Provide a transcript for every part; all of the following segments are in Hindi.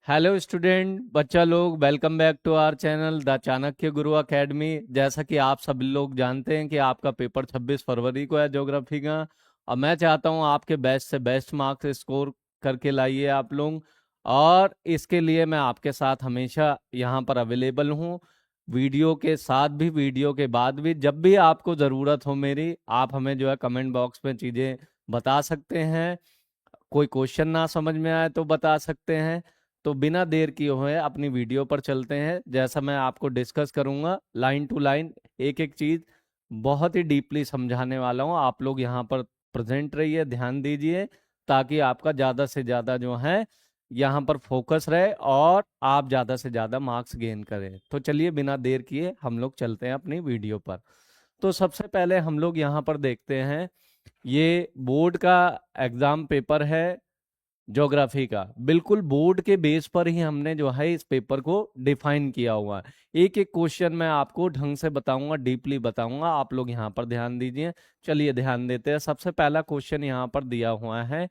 हेलो स्टूडेंट बच्चा लोग, welcome back to our channel the Chanakya Guru academy. जैसा कि आप सभी लोग जानते हैं कि आपका पेपर 26 फरवरी को है ज्योग्राफी का। और मैं चाहता हूं आपके बेस्ट से बेस्ट मार्क्स स्कोर करके लाइए आप लोग। और इसके लिए मैं आपके साथ हमेशा यहां पर अवेलेबल हूं, वीडियो के साथ भी वीडियो के बाद भी। जब भी आपको ज़रूरत हो मेरी, आप हमें जो है कमेंट बॉक्स में चीज़ें बता सकते हैं। कोई क्वेश्चन ना समझ में आए तो बता सकते हैं। तो बिना देर किए हुए अपनी वीडियो पर चलते हैं। जैसा मैं आपको डिस्कस करूंगा लाइन टू लाइन, एक एक चीज बहुत ही डीपली समझाने वाला हूं। आप लोग यहाँ पर प्रेजेंट रहिए, ध्यान दीजिए, ताकि आपका ज़्यादा से ज़्यादा जो है यहाँ पर फोकस रहे और आप ज़्यादा से ज़्यादा मार्क्स गेन करें। तो चलिए बिना देर किए हम लोग चलते हैं अपनी वीडियो पर। तो सबसे पहले हम लोग यहाँ पर देखते हैं, ये बोर्ड का एग्जाम पेपर है ज्योग्राफी का। बिल्कुल बोर्ड के बेस पर ही हमने जो है इस पेपर को डिफाइन किया हुआ है। एक एक क्वेश्चन मैं आपको ढंग से बताऊंगा, डीपली बताऊंगा। आप लोग यहाँ पर ध्यान दीजिए। चलिए ध्यान देते हैं। सबसे पहला क्वेश्चन यहाँ पर दिया हुआ है,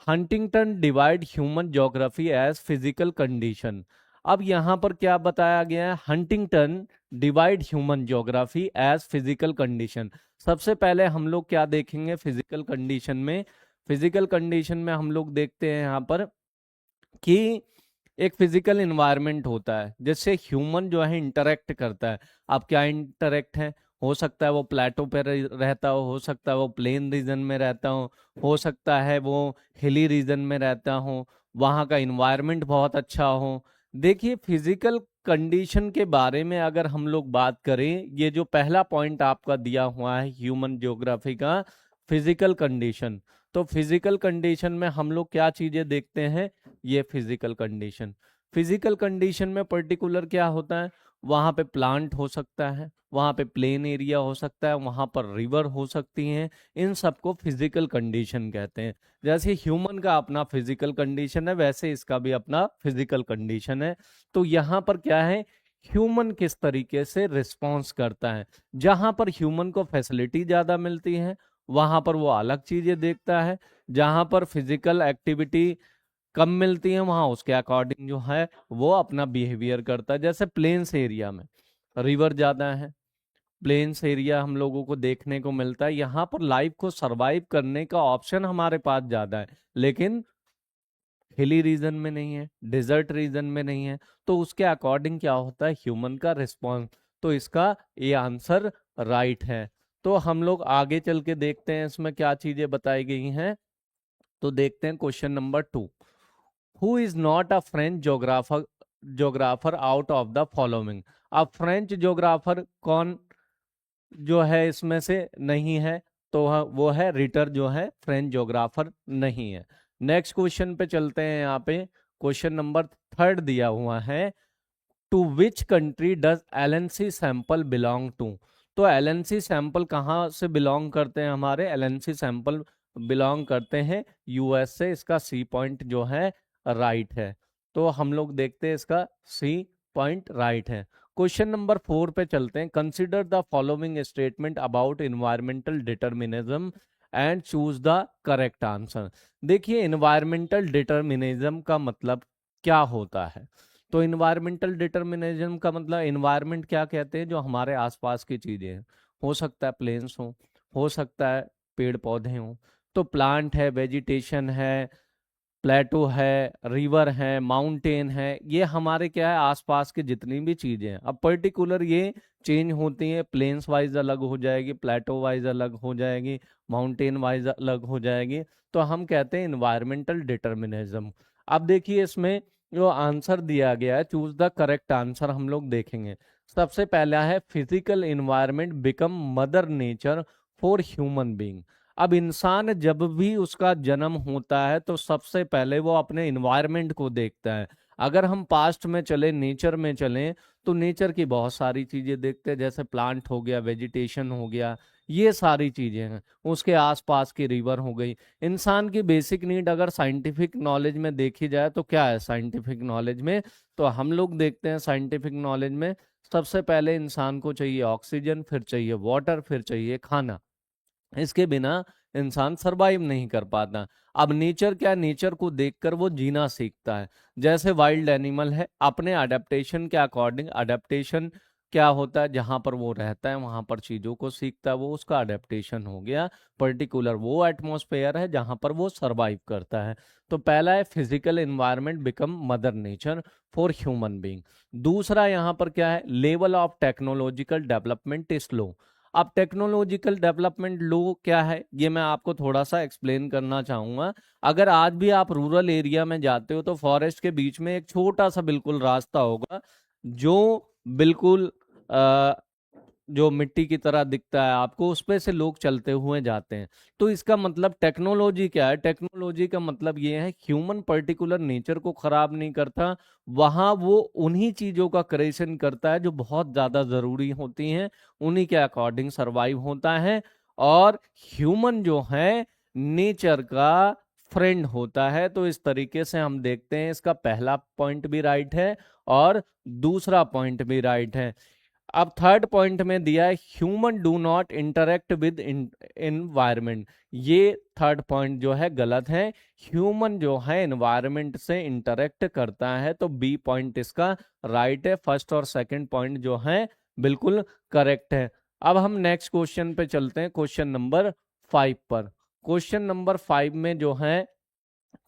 Huntington divide human geography as physical condition. अब यहाँ पर क्या बताया गया है, Huntington divide human geography as physical condition. सबसे पहले हम लोग क्या देखेंगे फिजिकल कंडीशन में। फिजिकल कंडीशन में हम लोग देखते हैं यहाँ पर कि एक फिजिकल इन्वायरमेंट होता है जिससे ह्यूमन जो है इंटरेक्ट करता है। अब क्या इंटरेक्ट है, हो सकता है वो प्लेटो पे रहता हो सकता है वो प्लेन रीजन में रहता हो सकता है वो हिली रीजन में रहता हो, वहाँ का इन्वायरमेंट बहुत अच्छा हो। देखिए फिजिकल कंडीशन के बारे में अगर हम लोग बात करें, ये जो पहला पॉइंट आपका दिया हुआ है ह्यूमन ज्योग्राफी का, फिजिकल कंडीशन। तो फिजिकल कंडीशन में हम लोग क्या चीजें देखते हैं, ये फिजिकल कंडीशन। फिजिकल कंडीशन में पर्टिकुलर क्या होता है, वहां पे प्लांट हो सकता है, वहां पे प्लेन एरिया हो सकता है, वहां पर रिवर हो सकती हैं। इन सबको फिजिकल कंडीशन कहते हैं। जैसे ह्यूमन का अपना फिजिकल कंडीशन है, वैसे इसका भी अपना फिजिकल कंडीशन है। तो यहाँ पर क्या है, ह्यूमन किस तरीके से रिस्पॉन्स करता है। जहां पर ह्यूमन को फैसिलिटी ज्यादा मिलती है वहां पर वो अलग चीजें देखता है। जहां पर फिजिकल एक्टिविटी कम मिलती है वहां उसके अकॉर्डिंग जो है वो अपना बिहेवियर करता है। जैसे प्लेन्स एरिया में रिवर ज्यादा है, प्लेन्स एरिया हम लोगों को देखने को मिलता है, यहाँ पर लाइफ को सरवाइव करने का ऑप्शन हमारे पास ज्यादा है। लेकिन हिली रीजन में नहीं है, डिजर्ट रीजन में नहीं है। तो उसके अकॉर्डिंग क्या होता है ह्यूमन का रिस्पॉन्स। तो इसका ये आंसर राइट है। तो हम लोग आगे चल के देखते हैं इसमें क्या चीजें बताई गई हैं। तो देखते हैं question number 2, who is not a French geographer out of the following. अब फ्रेंच जोग्राफर कौन जो है इसमें से नहीं है, तो वो है रिटर जो है फ्रेंच जोग्राफर नहीं है। नेक्स्ट क्वेश्चन पे चलते हैं। यहाँ पे क्वेश्चन नंबर 3 दिया हुआ है, to which country does LNC sample belong to. तो एलएनसी सैंपल कहाँ से बिलोंग करते हैं, हमारे एलएनसी सैंपल बिलोंग करते हैं यूएस से। इसका सी पॉइंट जो है राइट है। तो हम लोग देखते हैं इसका सी पॉइंट राइट है। क्वेश्चन नंबर 4 पे चलते हैं, consider the following statement about environmental determinism and choose the correct answer. देखिए इन्वायरमेंटल डिटर्मिनिज्म का मतलब क्या होता है। तो इन्वायरमेंटल डिटर्मिनिज्म का मतलब, इन्वायरमेंट क्या कहते हैं, जो हमारे आसपास की चीजें हैं। हो सकता है प्लेन्स हो सकता है पेड़ पौधे हों। तो प्लांट है, वेजिटेशन है, प्लेटो है, रिवर है, माउंटेन है, ये हमारे क्या है आसपास की जितनी भी चीजें हैं। अब पर्टिकुलर ये चेंज होती हैं, प्लेन्स वाइज अलग हो जाएगी, प्लेटो वाइज अलग हो जाएगी, माउंटेन वाइज अलग हो जाएगी। तो हम कहते हैं इन्वायरमेंटल डिटर्मिनिज्म। अब देखिए इसमें जो आंसर दिया गया है, चूज द करेक्ट आंसर हम लोग देखेंगे। सबसे पहला है, physical environment become mother nature for human being. अब इंसान जब भी उसका जन्म होता है तो सबसे पहले वो अपने इन्वायरमेंट को देखता है। अगर हम पास्ट में चले, नेचर में चलें, तो नेचर की बहुत सारी चीजें देखते हैं, जैसे प्लांट हो गया, वेजिटेशन हो गया, ये सारी चीजें हैं। उसके आसपास की रिवर हो गई। इंसान की बेसिक नीड अगर साइंटिफिक नॉलेज में देखी जाए तो क्या है साइंटिफिक नॉलेज में, तो हम लोग देखते हैं साइंटिफिक नॉलेज में सबसे पहले इंसान को चाहिए ऑक्सीजन, फिर चाहिए वाटर, फिर चाहिए खाना। इसके बिना इंसान सरवाइव नहीं कर पाता। अब नेचर क्या, नेचर को देखकर वो जीना सीखता है। जैसे वाइल्ड एनिमल है, अपने अडेप्टेशन के अकॉर्डिंग, अडेप्टेशन क्या होता है, जहां पर वो रहता है वहां पर चीजों को सीखता है, वो उसका अडेप्टेशन हो गया। पर्टिकुलर वो एटमॉस्फेयर है जहां पर वो सरवाइव करता है। तो पहला है physical environment become mother nature for human being. दूसरा यहाँ पर क्या है, level of technological development is low. अब टेक्नोलॉजिकल डेवलपमेंट लो क्या है, ये मैं आपको थोड़ा सा एक्सप्लेन करना चाहूंगा। अगर आज भी आप रूरल एरिया में जाते हो तो फॉरेस्ट के बीच में एक छोटा सा बिल्कुल रास्ता होगा, जो बिल्कुल जो मिट्टी की तरह दिखता है आपको, उस पे से लोग चलते हुए जाते हैं। तो इसका मतलब टेक्नोलॉजी क्या है, टेक्नोलॉजी का मतलब ये है ह्यूमन पर्टिकुलर नेचर को खराब नहीं करता, वहां वो उन्हीं चीजों का क्रिएशन करता है जो बहुत ज्यादा जरूरी होती हैं, उन्हीं के अकॉर्डिंग सरवाइव होता है। और ह्यूमन जो है नेचर का फ्रेंड होता है। तो इस तरीके से हम देखते हैं इसका पहला पॉइंट भी राइट है और दूसरा पॉइंट भी राइट है। अब थर्ड पॉइंट में दिया है human do not interact with environment. ये थर्ड पॉइंट जो है गलत है, ह्यूमन जो है एनवायरमेंट से इंटरेक्ट करता है। तो बी पॉइंट इसका राइट है। फर्स्ट और सेकंड पॉइंट जो है बिल्कुल करेक्ट है। अब हम नेक्स्ट क्वेश्चन पे चलते हैं, क्वेश्चन नंबर 5 पर। क्वेश्चन नंबर 5 में जो है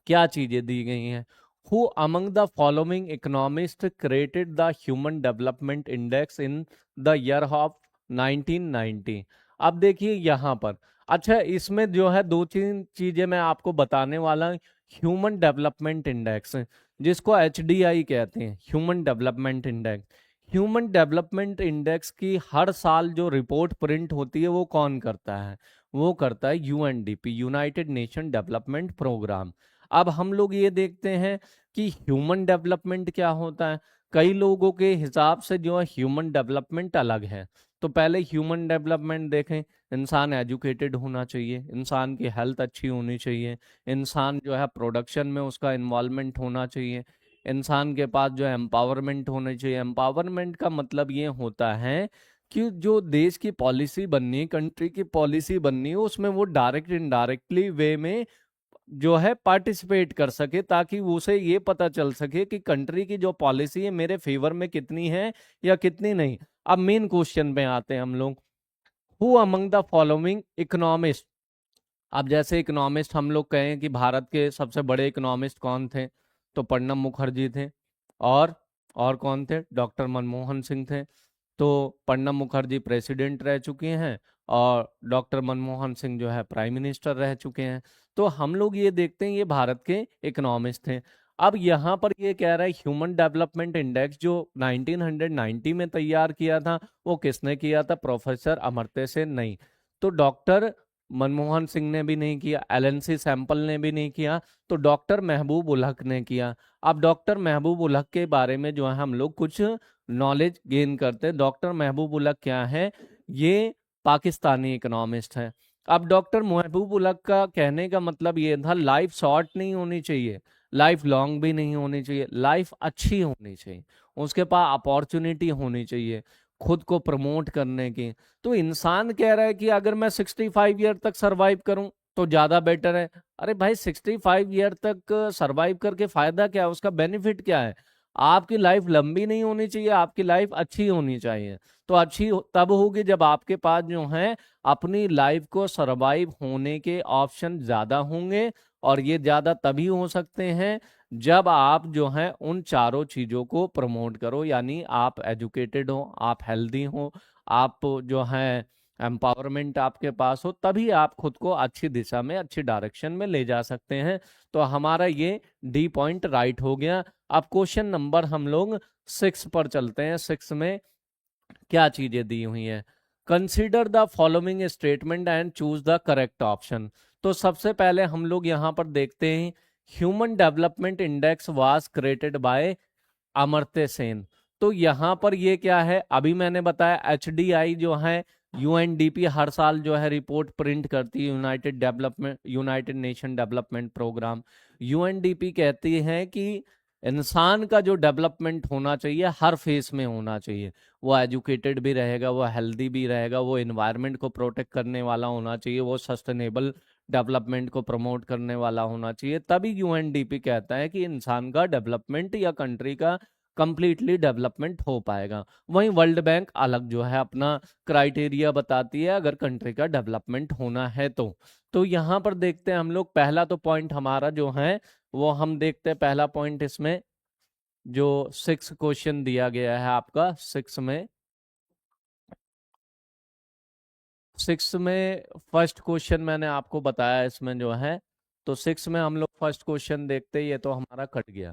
क्या चीजें दी गई हैं। Who among the following economist created the human development index in the year of 1990। अब देखिए यहाँ पर, अच्छा इसमें जो है दो तीन चीजें मैं आपको बताने वाला हूं। ह्यूमन डेवलपमेंट इंडेक्स, जिसको HDI कहते हैं, human development index. Human development index की हर साल जो रिपोर्ट प्रिंट होती है वो कौन करता है, वो करता है UNDP, United Nation Development Programme. अब हम लोग ये देखते हैं कि ह्यूमन डेवलपमेंट क्या होता है। कई लोगों के हिसाब से जो है ह्यूमन डेवलपमेंट अलग है। तो पहले ह्यूमन डेवलपमेंट देखें, इंसान एजुकेटेड होना चाहिए, इंसान की हेल्थ अच्छी होनी चाहिए, इंसान जो है प्रोडक्शन में उसका इन्वॉल्वमेंट होना चाहिए, इंसान के पास जो है एम्पावरमेंट होनी चाहिए। एम्पावरमेंट का मतलब ये होता है कि जो देश की पॉलिसी बननी है, कंट्री की पॉलिसी बननी है, उसमें वो डायरेक्ट इनडायरेक्टली वे में जो है पार्टिसिपेट कर सके, ताकि उसे ये पता चल सके कि कंट्री की जो पॉलिसी है मेरे फेवर में कितनी है या कितनी नहीं। अब मेन क्वेश्चन पे आते हैं हम लोग। Who among the following economist. अब जैसे इकोनॉमिस्ट हम लोग कहें कि भारत के सबसे बड़े इकोनॉमिस्ट कौन थे, तो प्रणब मुखर्जी थे। और और कौन थे, डॉक्टर मनमोहन सिंह थे। तो प्रणब मुखर्जी प्रेसिडेंट रह चुके हैं और डॉक्टर मनमोहन सिंह जो है प्राइम मिनिस्टर रह चुके हैं। तो हम लोग ये देखते हैं ये भारत के इकोनॉमिस्ट थे। अब यहाँ पर ये कह रहा है ह्यूमन डेवलपमेंट इंडेक्स जो 1990 में तैयार किया था, वो किसने किया था, प्रोफेसर अमर्त्य सेन नहीं। तो डॉक्टर मनमोहन सिंह ने भी नहीं किया, LNC सैंपल ने भी नहीं किया, तो डॉक्टर महबूब उल हक ने किया। अब डॉक्टर महबूब उल हक के बारे में जो है हम लोग कुछ नॉलेज गेन करते हैं। डॉक्टर महबूब उल हक क्या है, ये पाकिस्तानी इकोनॉमिस्ट है। अब डॉक्टर महबूब उल हक का कहने का मतलब ये था लाइफ शॉर्ट नहीं होनी चाहिए, लाइफ लॉन्ग भी नहीं होनी चाहिए, लाइफ अच्छी होनी चाहिए, उसके पास अपॉर्चुनिटी होनी चाहिए खुद को प्रमोट करने की। तो इंसान कह रहा है कि अगर मैं 65 ईयर तक सरवाइव करूं तो ज्यादा बेटर है। अरे भाई 65 ईयर तक सरवाइव करके फायदा क्या है, उसका बेनिफिट क्या है। आपकी लाइफ लंबी नहीं होनी चाहिए, आपकी लाइफ अच्छी होनी चाहिए। तो तब होगी जब आपके पास जो है अपनी लाइफ को सरवाइव होने के ऑप्शन ज्यादा होंगे। और ये ज्यादा तभी हो सकते हैं जब आप जो है उन चारों चीजों को प्रमोट करो, यानी आप एजुकेटेड हो, आप हेल्दी हो, आप जो है एम्पावरमेंट आपके पास हो, तभी आप खुद को अच्छी दिशा में, अच्छी डायरेक्शन में ले जा सकते हैं। तो हमारा ये डी पॉइंट राइट हो गया। अब क्वेश्चन नंबर हम लोग 6 पर चलते हैं। 6 में क्या चीजें दी हुई हैं। Consider the following statement and choose the correct option. तो सबसे पहले हम लोग यहाँ पर देखते हैं human development index was created by Amartya Sen. तो यहाँ पर ये क्या है, अभी मैंने बताया HDI जो है UNDP हर साल जो है रिपोर्ट प्रिंट करती है, United Nation Development Programme. UNDP कहती है कि इंसान का जो डेवलपमेंट होना चाहिए हर फेस में होना चाहिए। वो एजुकेटेड भी रहेगा, वो हेल्दी भी रहेगा, वो एनवायरनमेंट को प्रोटेक्ट करने वाला होना चाहिए, वो सस्टेनेबल डेवलपमेंट को प्रमोट करने वाला होना चाहिए, तभी यूएनडीपी कहता है कि इंसान का डेवलपमेंट या कंट्री का कंप्लीटली डेवलपमेंट हो पाएगा। वहीं वर्ल्ड बैंक अलग जो है अपना क्राइटेरिया बताती है अगर कंट्री का डेवलपमेंट होना है तो यहाँ पर देखते हैं हम लोग, पहला तो पॉइंट हमारा जो है वो हम देखते हैं, पहला पॉइंट इसमें जो 6 क्वेश्चन दिया गया है आपका, 6 में फर्स्ट क्वेश्चन मैंने आपको बताया इसमें जो है, तो 6 में हम लोग फर्स्ट क्वेश्चन देखते हैं, ये तो हमारा कट गया।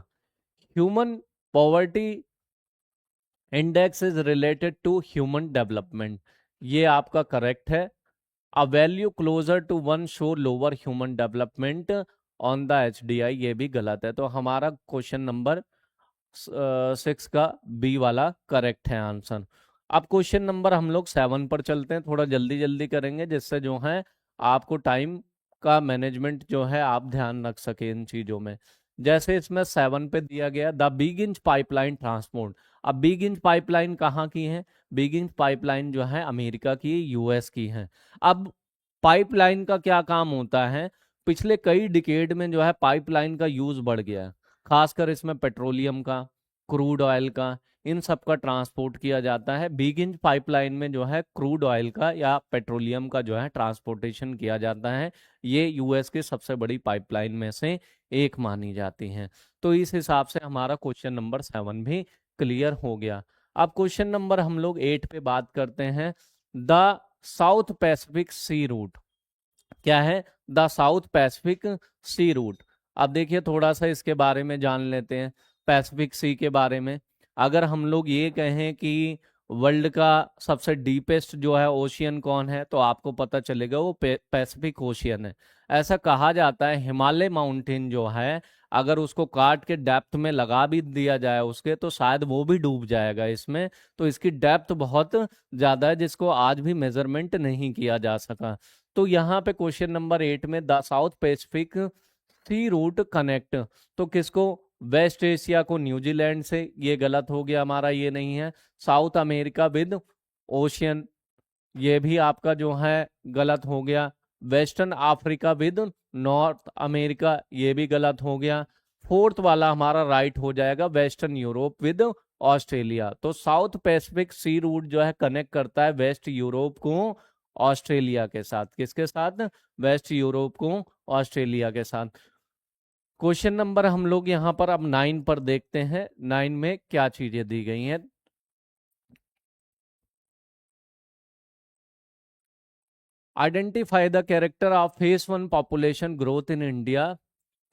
Human poverty index is related to human development, ये आपका करेक्ट है। A value closer to one show lower human development on the HDI, ये भी गलत है। तो हमारा क्वेश्चन नंबर 6 का बी वाला करेक्ट है आंसर। अब क्वेश्चन नंबर हम लोग 7 पर चलते हैं, थोड़ा जल्दी जल्दी करेंगे जिससे जो है आपको टाइम का मैनेजमेंट जो है आप ध्यान रख सके इन चीजों में। जैसे इसमें 7 पे दिया गया the big inch pipeline transport. अब बिग इंच पाइपलाइन कहाँ की है? बिग इंच पाइपलाइन जो है अमेरिका की, यूएस की है। अब पाइपलाइन का क्या काम होता है? पिछले कई डिकेड में जो है पाइपलाइन का यूज बढ़ गया है, खासकर इसमें पेट्रोलियम का, क्रूड ऑयल का, इन सब का ट्रांसपोर्ट किया जाता है। बिगिन पाइपलाइन में जो है क्रूड ऑयल का या पेट्रोलियम का जो है ट्रांसपोर्टेशन किया जाता है। ये यूएस की सबसे बड़ी पाइपलाइन में से एक मानी जाती है। तो इस हिसाब से हमारा क्वेश्चन नंबर 7 भी क्लियर हो गया। अब क्वेश्चन नंबर हम लोग 8 पे बात करते हैं। The South Pacific sea route क्या है? The South Pacific sea route. अब देखिए थोड़ा सा इसके बारे में जान लेते हैं, पैसिफिक सी के बारे में। अगर हम लोग ये कहें कि वर्ल्ड का सबसे डीपेस्ट जो है ओशियन कौन है, तो आपको पता चलेगा वो पैसिफिक ओशियन है। ऐसा कहा जाता है हिमालय माउंटेन जो है, अगर उसको काट के डेप्थ में लगा भी दिया जाए उसके, तो शायद वो भी डूब जाएगा इसमें। तो इसकी डेप्थ बहुत ज्यादा है जिसको आज भी मेजरमेंट नहीं किया जा सका। तो यहाँ पे क्वेश्चन नंबर 8 में the South Pacific sea route connect, तो किसको? वेस्ट एशिया को न्यूजीलैंड से, ये गलत हो गया हमारा, ये नहीं है। साउथ अमेरिका विद ओशियन, ये भी आपका जो है गलत हो गया। Western Africa with north America, ये भी गलत हो गया। फोर्थ वाला हमारा राइट हो जाएगा, वेस्टर्न यूरोप विद ऑस्ट्रेलिया। तो साउथ पैसिफिक सी रूट जो है कनेक्ट करता है वेस्ट यूरोप को ऑस्ट्रेलिया के साथ। किसके साथ? वेस्ट यूरोप को ऑस्ट्रेलिया के साथ। क्वेश्चन नंबर हम लोग यहाँ पर अब 9 पर देखते हैं, 9 में क्या चीजें दी गई हैं। Identify the character of phase 1 population growth in India,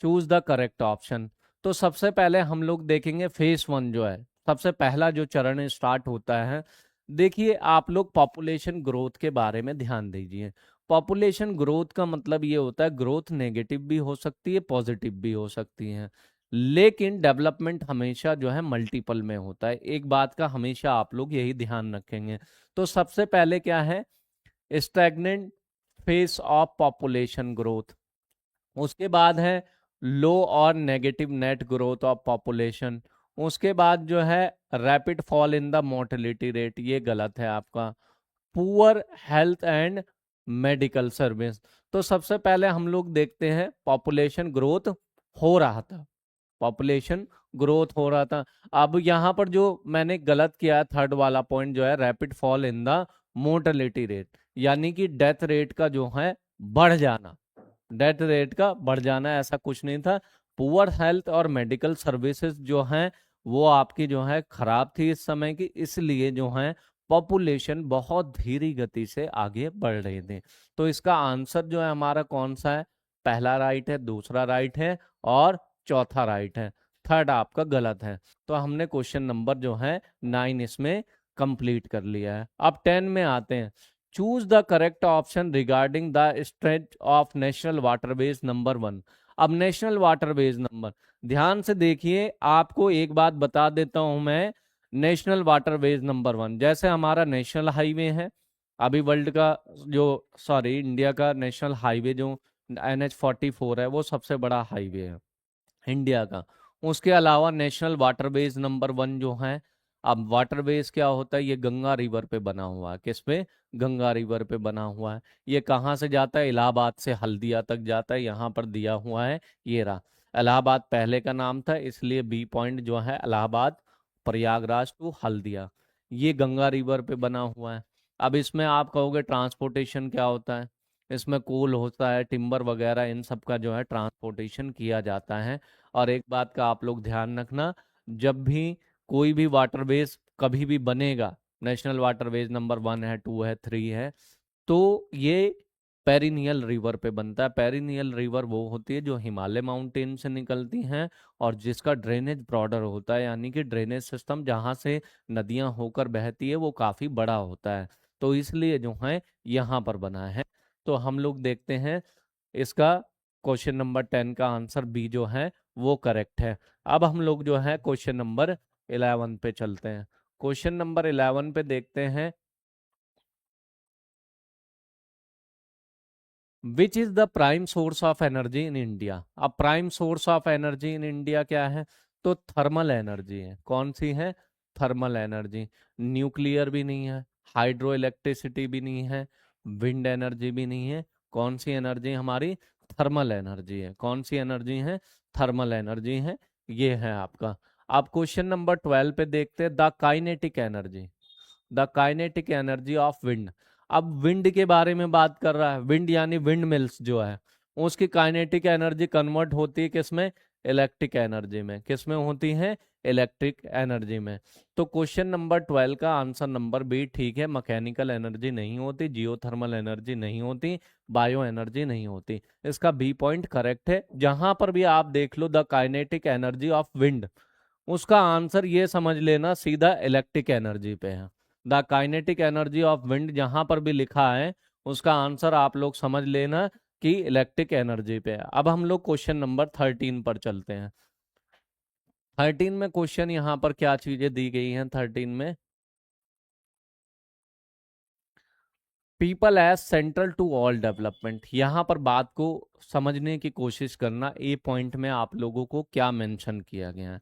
choose the correct option. तो सबसे पहले हम लोग देखेंगे फेज 1 जो है, सबसे पहला जो चरण स्टार्ट होता है। देखिए आप लोग पॉपुलेशन ग्रोथ के बारे में ध्यान दीजिए। पॉपुलेशन ग्रोथ का मतलब ये होता है ग्रोथ नेगेटिव भी हो सकती है, पॉजिटिव भी हो सकती है, लेकिन डेवलपमेंट हमेशा जो है मल्टीपल में होता है। एक बात का हमेशा आप लोग यही ध्यान रखेंगे। तो सबसे पहले क्या है? Stagnant face of population growth. उसके बाद है लो और negative net growth of population. उसके बाद जो है rapid fall in the mortality rate, ये गलत है आपका। Poor health and medical service. तो सबसे पहले हम लोग देखते हैं पॉपुलेशन ग्रोथ हो रहा था, पॉपुलेशन ग्रोथ हो रहा था। अब यहाँ पर जो मैंने गलत किया है, थर्ड वाला पॉइंट जो है rapid fall in the mortality rate, यानी कि डेथ रेट का जो है बढ़ जाना, डेथ रेट का बढ़ जाना, ऐसा कुछ नहीं था। पुअर हेल्थ और मेडिकल सर्विसेज जो हैं वो आपकी जो है खराब थी इस समय की, इसलिए जो है पॉपुलेशन बहुत धीरे गति से आगे बढ़ रही थी। तो इसका आंसर जो है हमारा कौन सा है? पहला राइट है, दूसरा राइट है और चौथा राइट है, थर्ड आपका गलत है। तो हमने क्वेश्चन नंबर जो है 9 इसमें कंप्लीट कर लिया है। अब 10 में आते हैं। Choose the correct option regarding the stretch of national waterways number 1। अब नेशनल वाटरवेज नंबर, ध्यान से देखिए, आपको एक बात बता देता हूं मैं। नेशनल वाटरवेज नंबर 1 जैसे हमारा नेशनल हाईवे है, अभी वर्ल्ड का जो, सॉरी इंडिया का नेशनल हाईवे जो NH 44 है वो सबसे बड़ा हाईवे है इंडिया का। उसके अलावा नेशनल वाटरवेज नंबर 1 जो है अब वाटरवेज क्या होता है, ये गंगा रिवर पे बना हुआ है। किस पे? गंगा रिवर पे बना हुआ है। ये कहाँ से जाता है? इलाहाबाद से हल्दिया तक जाता है। यहाँ पर दिया हुआ है, ये रहा। इलाहाबाद पहले का नाम था, इसलिए बी पॉइंट जो है इलाहाबाद प्रयागराज टू हल्दिया, ये गंगा रिवर पे बना हुआ है। अब इसमें आप कहोगे ट्रांसपोर्टेशन क्या होता है? इसमें कोल होता है, टिम्बर वगैरह, इन सब का जो है ट्रांसपोर्टेशन किया जाता है। और एक बात का आप लोग ध्यान रखना, जब भी कोई भी वाटरवेज कभी भी बनेगा, नेशनल वाटरवेज नंबर 1 है, 2 है, 3 है, तो ये पेरिनियल रिवर पे बनता है। पेरिनियल रिवर वो होती है जो हिमालय माउंटेन से निकलती हैं और जिसका ड्रेनेज ब्रॉडर होता है, यानी कि ड्रेनेज सिस्टम जहाँ से नदियां होकर बहती है वो काफी बड़ा होता है। तो इसलिए जो है यहाँ पर बना है। तो हम लोग देखते हैं इसका क्वेश्चन नंबर 10 का आंसर बी जो है वो करेक्ट है। अब हम लोग जो है क्वेश्चन नंबर 11 पे चलते हैं। क्वेश्चन नंबर 11 पे देखते हैं, which is the prime source of energy in India. अब prime source of energy in India क्या है? तो थर्मल एनर्जी है। कौन सी है? Thermal energy. न्यूक्लियर भी नहीं है, हाइड्रो इलेक्ट्रिसिटी भी नहीं है, विंड एनर्जी भी नहीं है। कौन सी एनर्जी हमारी? थर्मल एनर्जी है। कौन सी एनर्जी है? थर्मल एनर्जी है। ये है आपका। आप क्वेश्चन नंबर 12 पे देखते हैं, the kinetic energy, the kinetic energy of wind. अब विंड के बारे में बात कर रहा है। विंड यानी विंड मिल्स जो है, उसकी काइनेटिक एनर्जी कन्वर्ट होती है किसमें? इलेक्ट्रिक एनर्जी में। किसमें होती है? इलेक्ट्रिक एनर्जी में। तो क्वेश्चन नंबर 12 का आंसर नंबर बी ठीक है। मैकेनिकल एनर्जी नहीं होती, जियोथर्मल एनर्जी नहीं होती, बायो एनर्जी नहीं होती। इसका बी पॉइंट करेक्ट है। जहां पर भी आप देख लो the kinetic energy of wind, उसका आंसर ये समझ लेना सीधा इलेक्ट्रिक एनर्जी पे है। The kinetic energy of wind जहां पर भी लिखा है, उसका आंसर आप लोग समझ लेना कि इलेक्ट्रिक एनर्जी पे है। अब हम लोग क्वेश्चन नंबर 13 पर चलते हैं। 13 में क्वेश्चन यहाँ पर क्या चीजें दी गई हैं? 13 में, people as central to all development. यहाँ पर बात को समझने की कोशिश करना, ए पॉइंट में आप लोगों को क्या मेंशन किया गया है।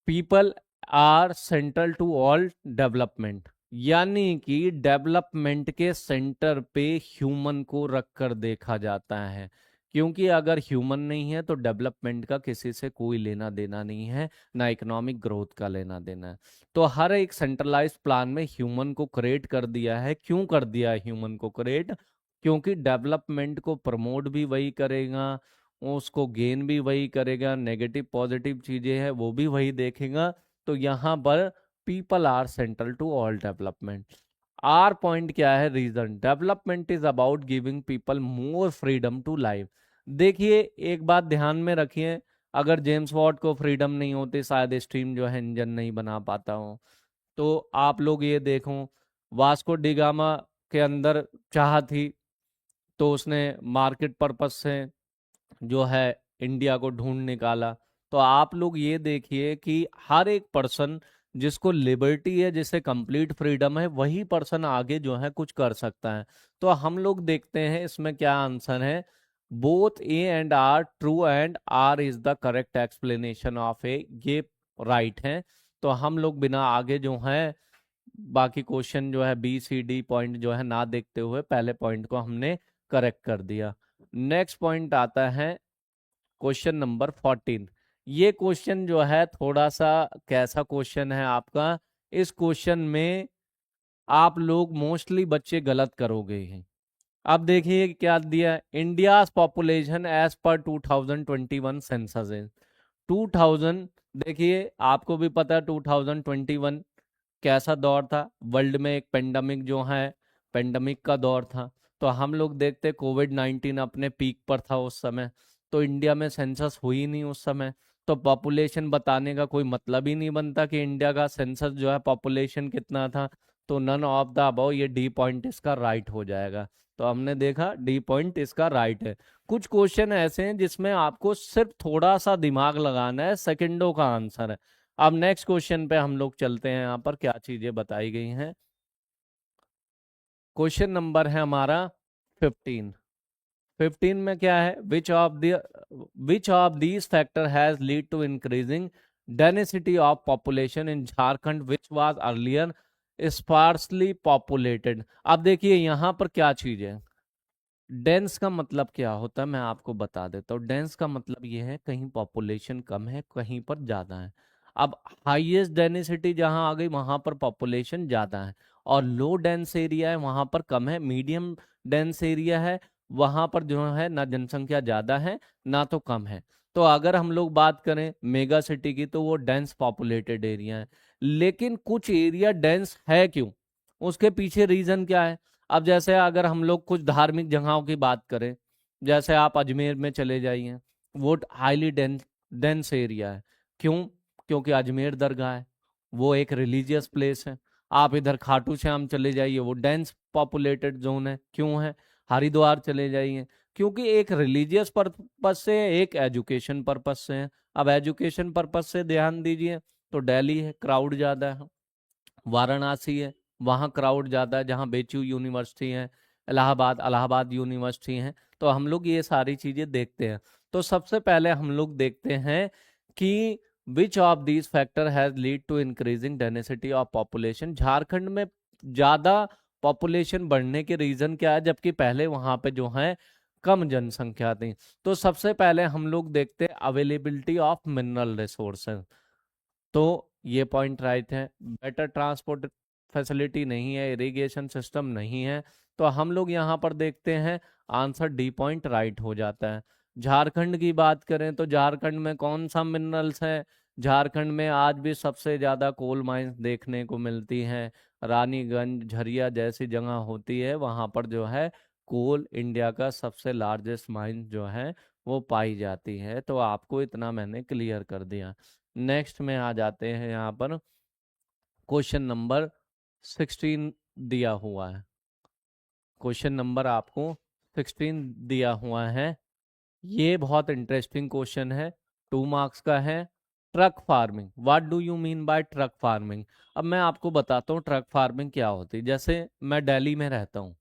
People are central to all development, यानी कि डेवलपमेंट के सेंटर पे ह्यूमन को रखकर देखा जाता है। क्योंकि अगर ह्यूमन नहीं है तो डेवलपमेंट का किसी से कोई लेना देना नहीं है, ना इकोनॉमिक ग्रोथ का लेना देना है। तो हर एक सेंट्रलाइज प्लान में ह्यूमन को क्रिएट कर दिया है। क्यों कर दिया है ह्यूमन को क्रिएट? क्योंकि डेवलपमेंट को प्रमोट भी वही करेगा, उसको गेन भी वही करेगा, नेगेटिव पॉजिटिव चीजें हैं वो भी वही देखेगा। तो यहाँ पर people are central to all development. Our point क्या है? Reason, development is about giving people more freedom to live. देखिए एक बात ध्यान में रखिए, अगर जेम्स वॉट को फ्रीडम नहीं होती शायद स्टीम जो है इंजन नहीं बना पाता हो। तो आप लोग ये देखो, वास्को डिगामा के अंदर चाह थी तो उसने मार्केट पर्पस से जो है इंडिया को ढूंढ निकाला। तो आप लोग ये देखिए कि हर एक पर्सन जिसको लिबर्टी है, जिसे कंप्लीट फ्रीडम है, वही पर्सन आगे जो है कुछ कर सकता है। तो हम लोग देखते हैं इसमें क्या आंसर है। Both A and R true and R is the correct explanation of A, ये राइट है। तो हम लोग बिना आगे जो है बाकी क्वेश्चन जो है बी सी डी पॉइंट जो है ना देखते हुए पहले पॉइंट को हमने करेक्ट कर दिया। नेक्स्ट पॉइंट आता है क्वेश्चन नंबर 14। ये क्वेश्चन जो है थोड़ा सा कैसा क्वेश्चन है आपका, इस क्वेश्चन में आप लोग मोस्टली बच्चे गलत करोगे ही। अब देखिए क्या दिया है, India population as per 2021 census है। 2000, देखिए आपको भी पता है 2021 कैसा दौर था, वर्ल्ड में एक पेंडेमिक जो है, पेंडेमिक का दौर था। तो हम लोग देखते कोविड-19 अपने पीक पर था उस समय। तो इंडिया में सेंसस हुई नहीं उस समय। तो पॉपुलेशन बताने का कोई मतलब ही नहीं बनता कि इंडिया का सेंसस जो है पॉपुलेशन कितना था। तो नन ऑफ द अबव, ये डी पॉइंट इसका राइट हो जाएगा। तो हमने देखा डी पॉइंट इसका राइट है। कुछ क्वेश्चन ऐसे हैं जिसमें आपको सिर्फ थोड़ा सा दिमाग लगाना है, सेकंडों का आंसर है। अब नेक्स्ट क्वेश्चन पे हम लोग चलते हैं, यहाँ पर क्या चीजें बताई गई हैं। क्वेश्चन नंबर है हमारा 15। 15 में क्या है, which of these factor has lead to increasing density of population in Jharkhand which was earlier sparsely populated. अब देखिए यहाँ पर क्या चीज है, डेंस का मतलब क्या होता है मैं आपको बता देता हूँ। डेंस का मतलब ये है कहीं पॉपुलेशन कम है, कहीं पर ज्यादा है। अब हाईएस्ट डेंसिटी जहां आ गई वहां पर पॉपुलेशन ज्यादा है, और लो डेंस एरिया है वहां पर कम है। मीडियम डेंस एरिया है वहां पर जो है ना जनसंख्या ज्यादा है ना तो कम है। तो अगर हम लोग बात करें मेगा सिटी की तो वो डेंस पॉपुलेटेड एरिया है। लेकिन कुछ एरिया डेंस है क्यों, उसके पीछे रीजन क्या है। अब जैसे अगर हम लोग कुछ धार्मिक जगहों की बात करें, जैसे आप अजमेर में चले जाइए, वो हाईली डेंस डेंस एरिया है। क्यों? क्योंकि अजमेर दरगाह है, वो एक रिलीजियस प्लेस है। आप इधर खाटू श्याम चले जाइए, वो डेंस पॉपुलेटेड जोन है। क्यों है? हरिद्वार चले जाइए, क्योंकि एक रिलीजियस पर्पज से, एक एजुकेशन पर्पज से है। अब एजुकेशन पर्पज से ध्यान दीजिए तो दिल्ली है, क्राउड ज्यादा है। वाराणसी है, वहाँ क्राउड ज़्यादा है, जहाँ बेचू यूनिवर्सिटी है। इलाहाबाद, इलाहाबाद यूनिवर्सिटी है। तो हम लोग ये सारी चीज़ें देखते हैं। तो सबसे पहले हम लोग देखते हैं कि which of these factor has lead to increasing density of population. Jharkhand में ज़्यादा पॉपुलेशन बढ़ने के रीज़न क्या है, जबकि पहले वहाँ पे जो है कम जनसंख्या थी। तो सबसे पहले हम लोग देखते हैं अवेलेबिलिटी ऑफ मिनरल रिसोर्सेज। तो ये पॉइंट राइट है। बेटर ट्रांसपोर्ट फैसिलिटी नहीं है, इरिगेशन सिस्टम नहीं है। तो हम लोग यहाँ पर देखते हैं आंसर डी पॉइंट राइट हो जाता है। झारखंड की बात करें तो झारखंड में कौन सा मिनरल्स है? झारखंड में आज भी सबसे ज्यादा कोल माइंस देखने को मिलती हैं। रानीगंज, झरिया जैसी जगह होती है वहां पर जो है कोल, इंडिया का सबसे लार्जेस्ट माइंस जो है वो पाई जाती है। तो आपको इतना मैंने क्लियर कर दिया। नेक्स्ट में आ जाते हैं यहाँ पर, क्वेश्चन नंबर 16 दिया हुआ है। क्वेश्चन नंबर आपको 16 दिया हुआ है। ये बहुत इंटरेस्टिंग क्वेश्चन है, 2 मार्क्स का है। Truck farming, what do you mean bye truck farming. अब मैं आपको बताता हूँ ट्रक फार्मिंग क्या होती है। जैसे मैं दिल्ली में रहता हूँ,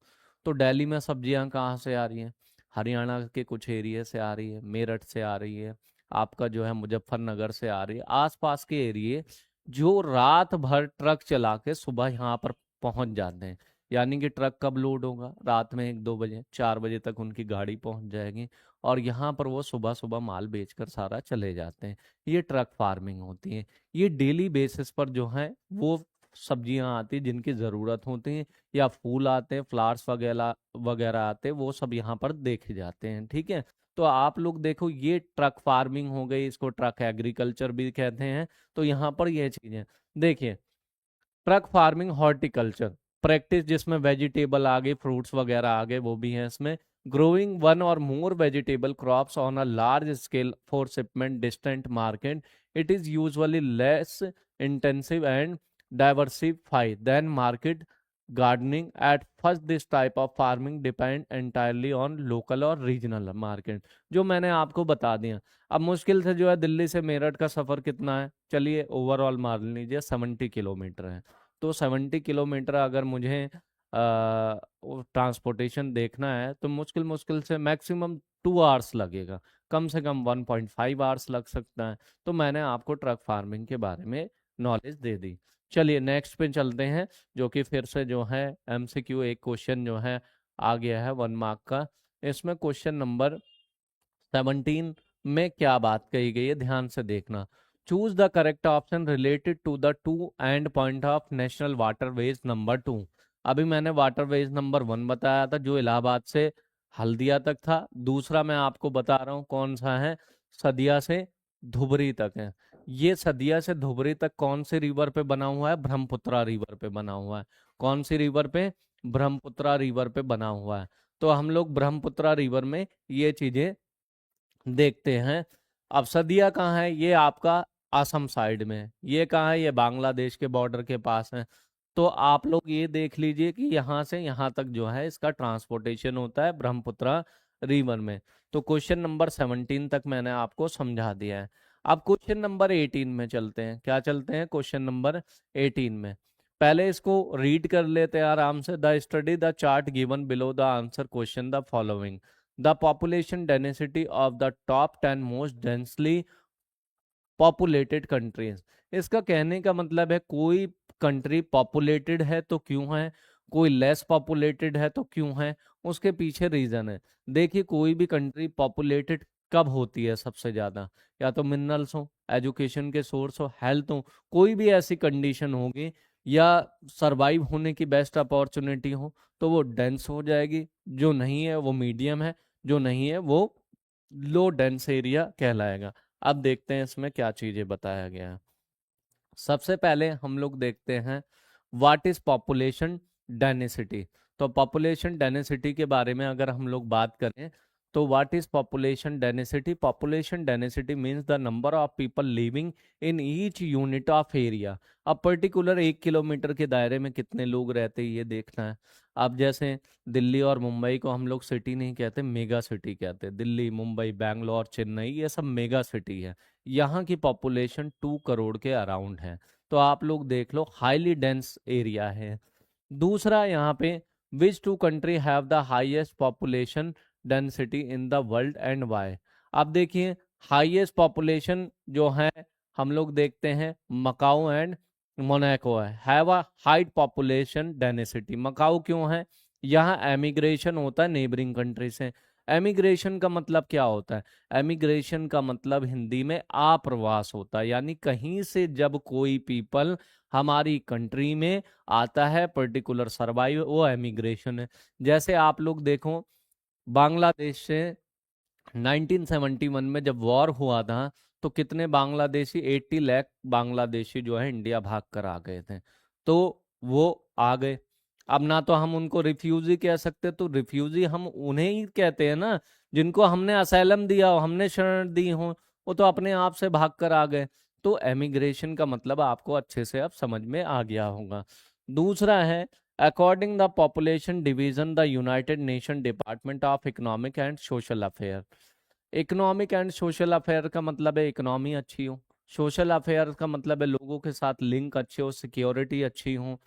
तो दिल्ली में सब्जियां कहाँ से आ रही हैं? हरियाणा के कुछ एरिया से आ रही है, मेरठ से आ रही है, आपका जो है मुजफ्फरनगर से आ रही है। आसपास के एरिए जो रात भर ट्रक चला के सुबह यहाँ पर पहुंच जाते हैं। यानी कि ट्रक कब लोड होगा? रात में 1-2 बजे, 4 बजे तक उनकी गाड़ी पहुंच जाएगी, और यहाँ पर वो सुबह सुबह माल बेचकर सारा चले जाते हैं। ये ट्रक फार्मिंग होती है। ये डेली बेसिस पर जो है वो सब्जियां आती हैं जिनकी ज़रूरत होती है, या फूल आते हैं, फ्लावर्स वगैरह वगैरह आते हैं, वो सब यहाँ पर देखे जाते हैं। ठीक है, तो आप लोग देखो ये ट्रक फार्मिंग हो गई, इसको ट्रक एग्रीकल्चर भी कहते हैं। तो यहाँ पर ये चीज़ें देखिए, ट्रक फार्मिंग हॉर्टिकल्चर प्रैक्टिस, जिसमें वेजिटेबल आ गए, फ्रूट्स वगैरह आ गए, वो भी है इसमें। ग्रोइंग वन और more vegetable crops on a large scale for shipment distant market, it is usually less intensive and diversified than market gardening. At first this type of farming depend entirely on local और रीजनल मार्केट। जो मैंने आपको बता दिया। अब मुश्किल से जो है दिल्ली से मेरठ का सफर कितना है, चलिए ओवरऑल मान लीजिए 70 किलोमीटर है। तो 70 किलोमीटर अगर मुझे ट्रांसपोर्टेशन देखना है तो मुश्किल मुश्किल से मैक्सिमम 2 आवर्स लगेगा, कम से कम 1.5 आवर्स लग सकता है। तो मैंने आपको ट्रक फार्मिंग के बारे में नॉलेज दे दी। चलिए नेक्स्ट पे चलते हैं, जो कि फिर से जो है एमसीक्यू एक क्वेश्चन जो है आ गया है 1 मार्क का। इसमें क्वेश्चन नंबर 17 में क्या बात कही गई है, ध्यान से देखना। Choose the correct option related to the two end point of national waterways number 2। अभी मैंने वाटरवेज नंबर 1 बताया था जो इलाहाबाद से हल्दिया तक था। दूसरा मैं आपको बता रहा हूँ कौन सा है, सदिया से धुबरी तक है। ये सदिया से धुबरी तक कौन से रिवर पे बना हुआ है? ब्रह्मपुत्रा रिवर पे बना हुआ है। कौन सी रिवर पे? ब्रह्मपुत्रा रिवर पे बना हुआ है। तो हम लोग ब्रह्मपुत्रा रिवर में ये चीजें देखते हैं। अब सदिया कहाँ है? ये आपका असम साइड में है। ये कहाँ है? ये बांग्लादेश के बॉर्डर के पास है। तो आप लोग ये देख लीजिए कि यहाँ से यहाँ तक जो है इसका ट्रांसपोर्टेशन होता है ब्रह्मपुत्रा रिवर में। तो क्वेश्चन नंबर 17 तक मैंने आपको समझा दिया है। अब क्वेश्चन नंबर 18 में चलते हैं। क्या चलते हैं? क्वेश्चन नंबर 18 में। पहले इसको रीड कर लेते हैं आराम से। The study the chart given below the answer question the following. The population density of the top 10 most densely populated countries. इसका कहने का मतलब है कोई कंट्री पॉपुलेटेड है तो क्यों है, कोई लेस पॉपुलेटेड है तो क्यों है, उसके पीछे रीजन है। देखिए कोई भी कंट्री पॉपुलेटेड कब होती है सबसे ज्यादा, या तो मिनरल्स हो, एजुकेशन के सोर्स हो, हेल्थ हो, कोई भी ऐसी कंडीशन होगी, या सरवाइव होने की बेस्ट अपॉर्चुनिटी हो, तो वो डेंस हो जाएगी। जो नहीं है वो मीडियम है, जो नहीं है वो लो डेंस एरिया कहलाएगा। अब देखते हैं इसमें क्या चीजें बताया गया है। सबसे पहले हम लोग देखते हैं व्हाट इज पॉपुलेशन डेंसिटी। तो पॉपुलेशन डेंसिटी के बारे में अगर हम लोग बात करें तो what is population density, population density means the number of people living in each unit of area. अब पर्टिकुलर 1 किलोमीटर के दायरे में कितने लोग रहते हैं ये देखना है। अब जैसे दिल्ली और मुंबई को हम लोग सिटी नहीं कहते, मेगा सिटी कहते हैं। दिल्ली, मुंबई, बैंगलोर, चेन्नई, ये सब मेगा सिटी है। यहाँ की पॉपुलेशन 2 करोड़ के अराउंड है। तो आप लोग देख लो हाईली डेंस एरिया है। दूसरा यहाँ पे which two country have the highest population density in the world and why. अब देखिए हाईएस्ट पॉपुलेशन जो है हम लोग देखते हैं मकाऊ एंड मोनाको है, have a high population density. Macau क्यों है, यहाँ एमिग्रेशन होता है नेबरिंग कंट्री से। एमिग्रेशन का मतलब क्या होता है, एमिग्रेशन का मतलब हिंदी में आप्रवास होता है, यानी कहीं से जब कोई पीपल हमारी कंट्री में आता है पर्टिकुलर सर्वाइव, वो एमिग्रेशन है। जैसे आप लोग देखो बांग्लादेश से 1971 में जब वॉर हुआ था तो कितने बांग्लादेशी, 80 लाख बांग्लादेशी जो है इंडिया भाग कर आ गए थे। तो वो आ गए। अब ना तो हम उनको रिफ्यूजी कह सकते, तो रिफ्यूजी हम उन्हें ही कहते हैं ना जिनको हमने असाइलम दिया हो, हमने शरण दी हो, वो तो अपने आप से भाग कर आ गए। तो एमिग्रेशन का मतलब आपको अच्छे से अब समझ में आ गया होगा। दूसरा है according the population division the United nation department of economic and social affair. Economic and social affair का मतलब है इकोनॉमी अच्छी हो, सोशल अफेयर का मतलब है लोगों के साथ लिंक अच्छे हो, सिक्योरिटी अच्छी हो।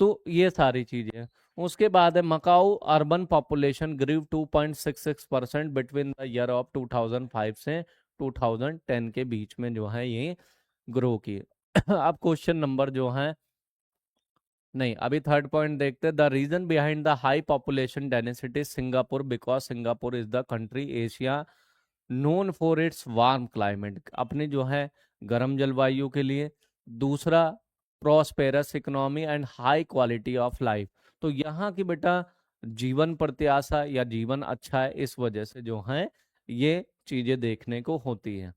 तो ये सारी चीजें हैं। उसके बाद है Macau urban population grew 2.66% between the year of 2005 से 2010 के बीच में जो है ये ग्रो की। अब क्वेश्चन नंबर जो है, नहीं अभी थर्ड पॉइंट देखते हैं। The reason behind the high population density Singapore, because Singapore is the country Asia known for its warm climate, अपने जो है गर्म जलवायु के लिए। दूसरा prosperous economy and high quality of life, तो यहाँ की बेटा जीवन प्रत्याशा या जीवन अच्छा है, इस वजह से जो है ये चीजें देखने को होती हैं।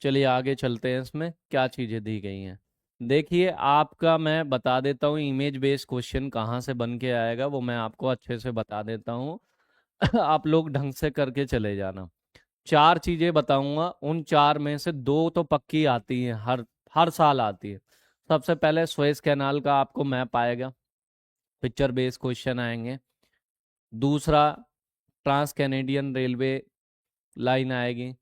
चलिए आगे चलते हैं, इसमें क्या चीजें दी गई हैं। देखिए आपका मैं बता देता हूँ इमेज बेस्ड क्वेश्चन कहाँ से बन के आएगा, वो मैं आपको अच्छे से बता देता हूँ। आप लोग ढंग से करके चले जाना। 4 चीजें बताऊंगा, उन 4 में से 2 तो पक्की आती हैं, हर हर साल आती है। सबसे पहले सुएज कैनाल का आपको मैप आएगा, पिक्चर बेस्ड क्वेश्चन आएंगे। दूसरा ट्रांस कैनेडियन रेलवे लाइन आएगी,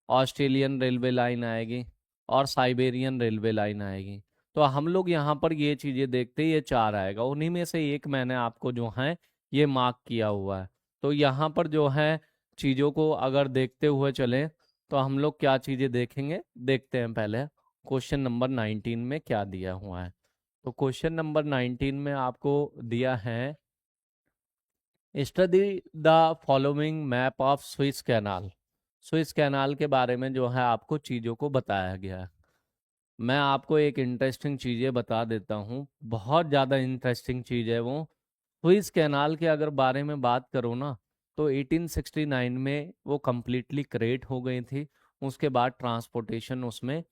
ऑस्ट्रेलियन रेलवे लाइन आएगी, और साइबेरियन रेलवे लाइन आएगी। तो हम लोग यहाँ पर ये चीजें देखते हैं, ये 4 आएगा, उन्हीं में से एक मैंने आपको जो है ये मार्क किया हुआ है। तो यहाँ पर जो है चीजों को अगर देखते हुए चलें तो हम लोग क्या चीजें देखेंगे, देखते हैं पहले क्वेश्चन नंबर 19 में क्या दिया हुआ है। तो क्वेश्चन नंबर 19 में आपको दिया है study the following map of Swiss canal. Swiss canal के बारे में जो है आपको चीज़ों को बताया गया है। मैं आपको एक इंटरेस्टिंग चीज़ें बता देता हूँ, बहुत ज़्यादा इंटरेस्टिंग चीज़ है वो। स्विस कैनाल के अगर बारे में बात करो ना, तो 1869 में वो कम्प्लीटली क्रिएट हो गई थी। उसके बाद ट्रांसपोर्टेशन उसमें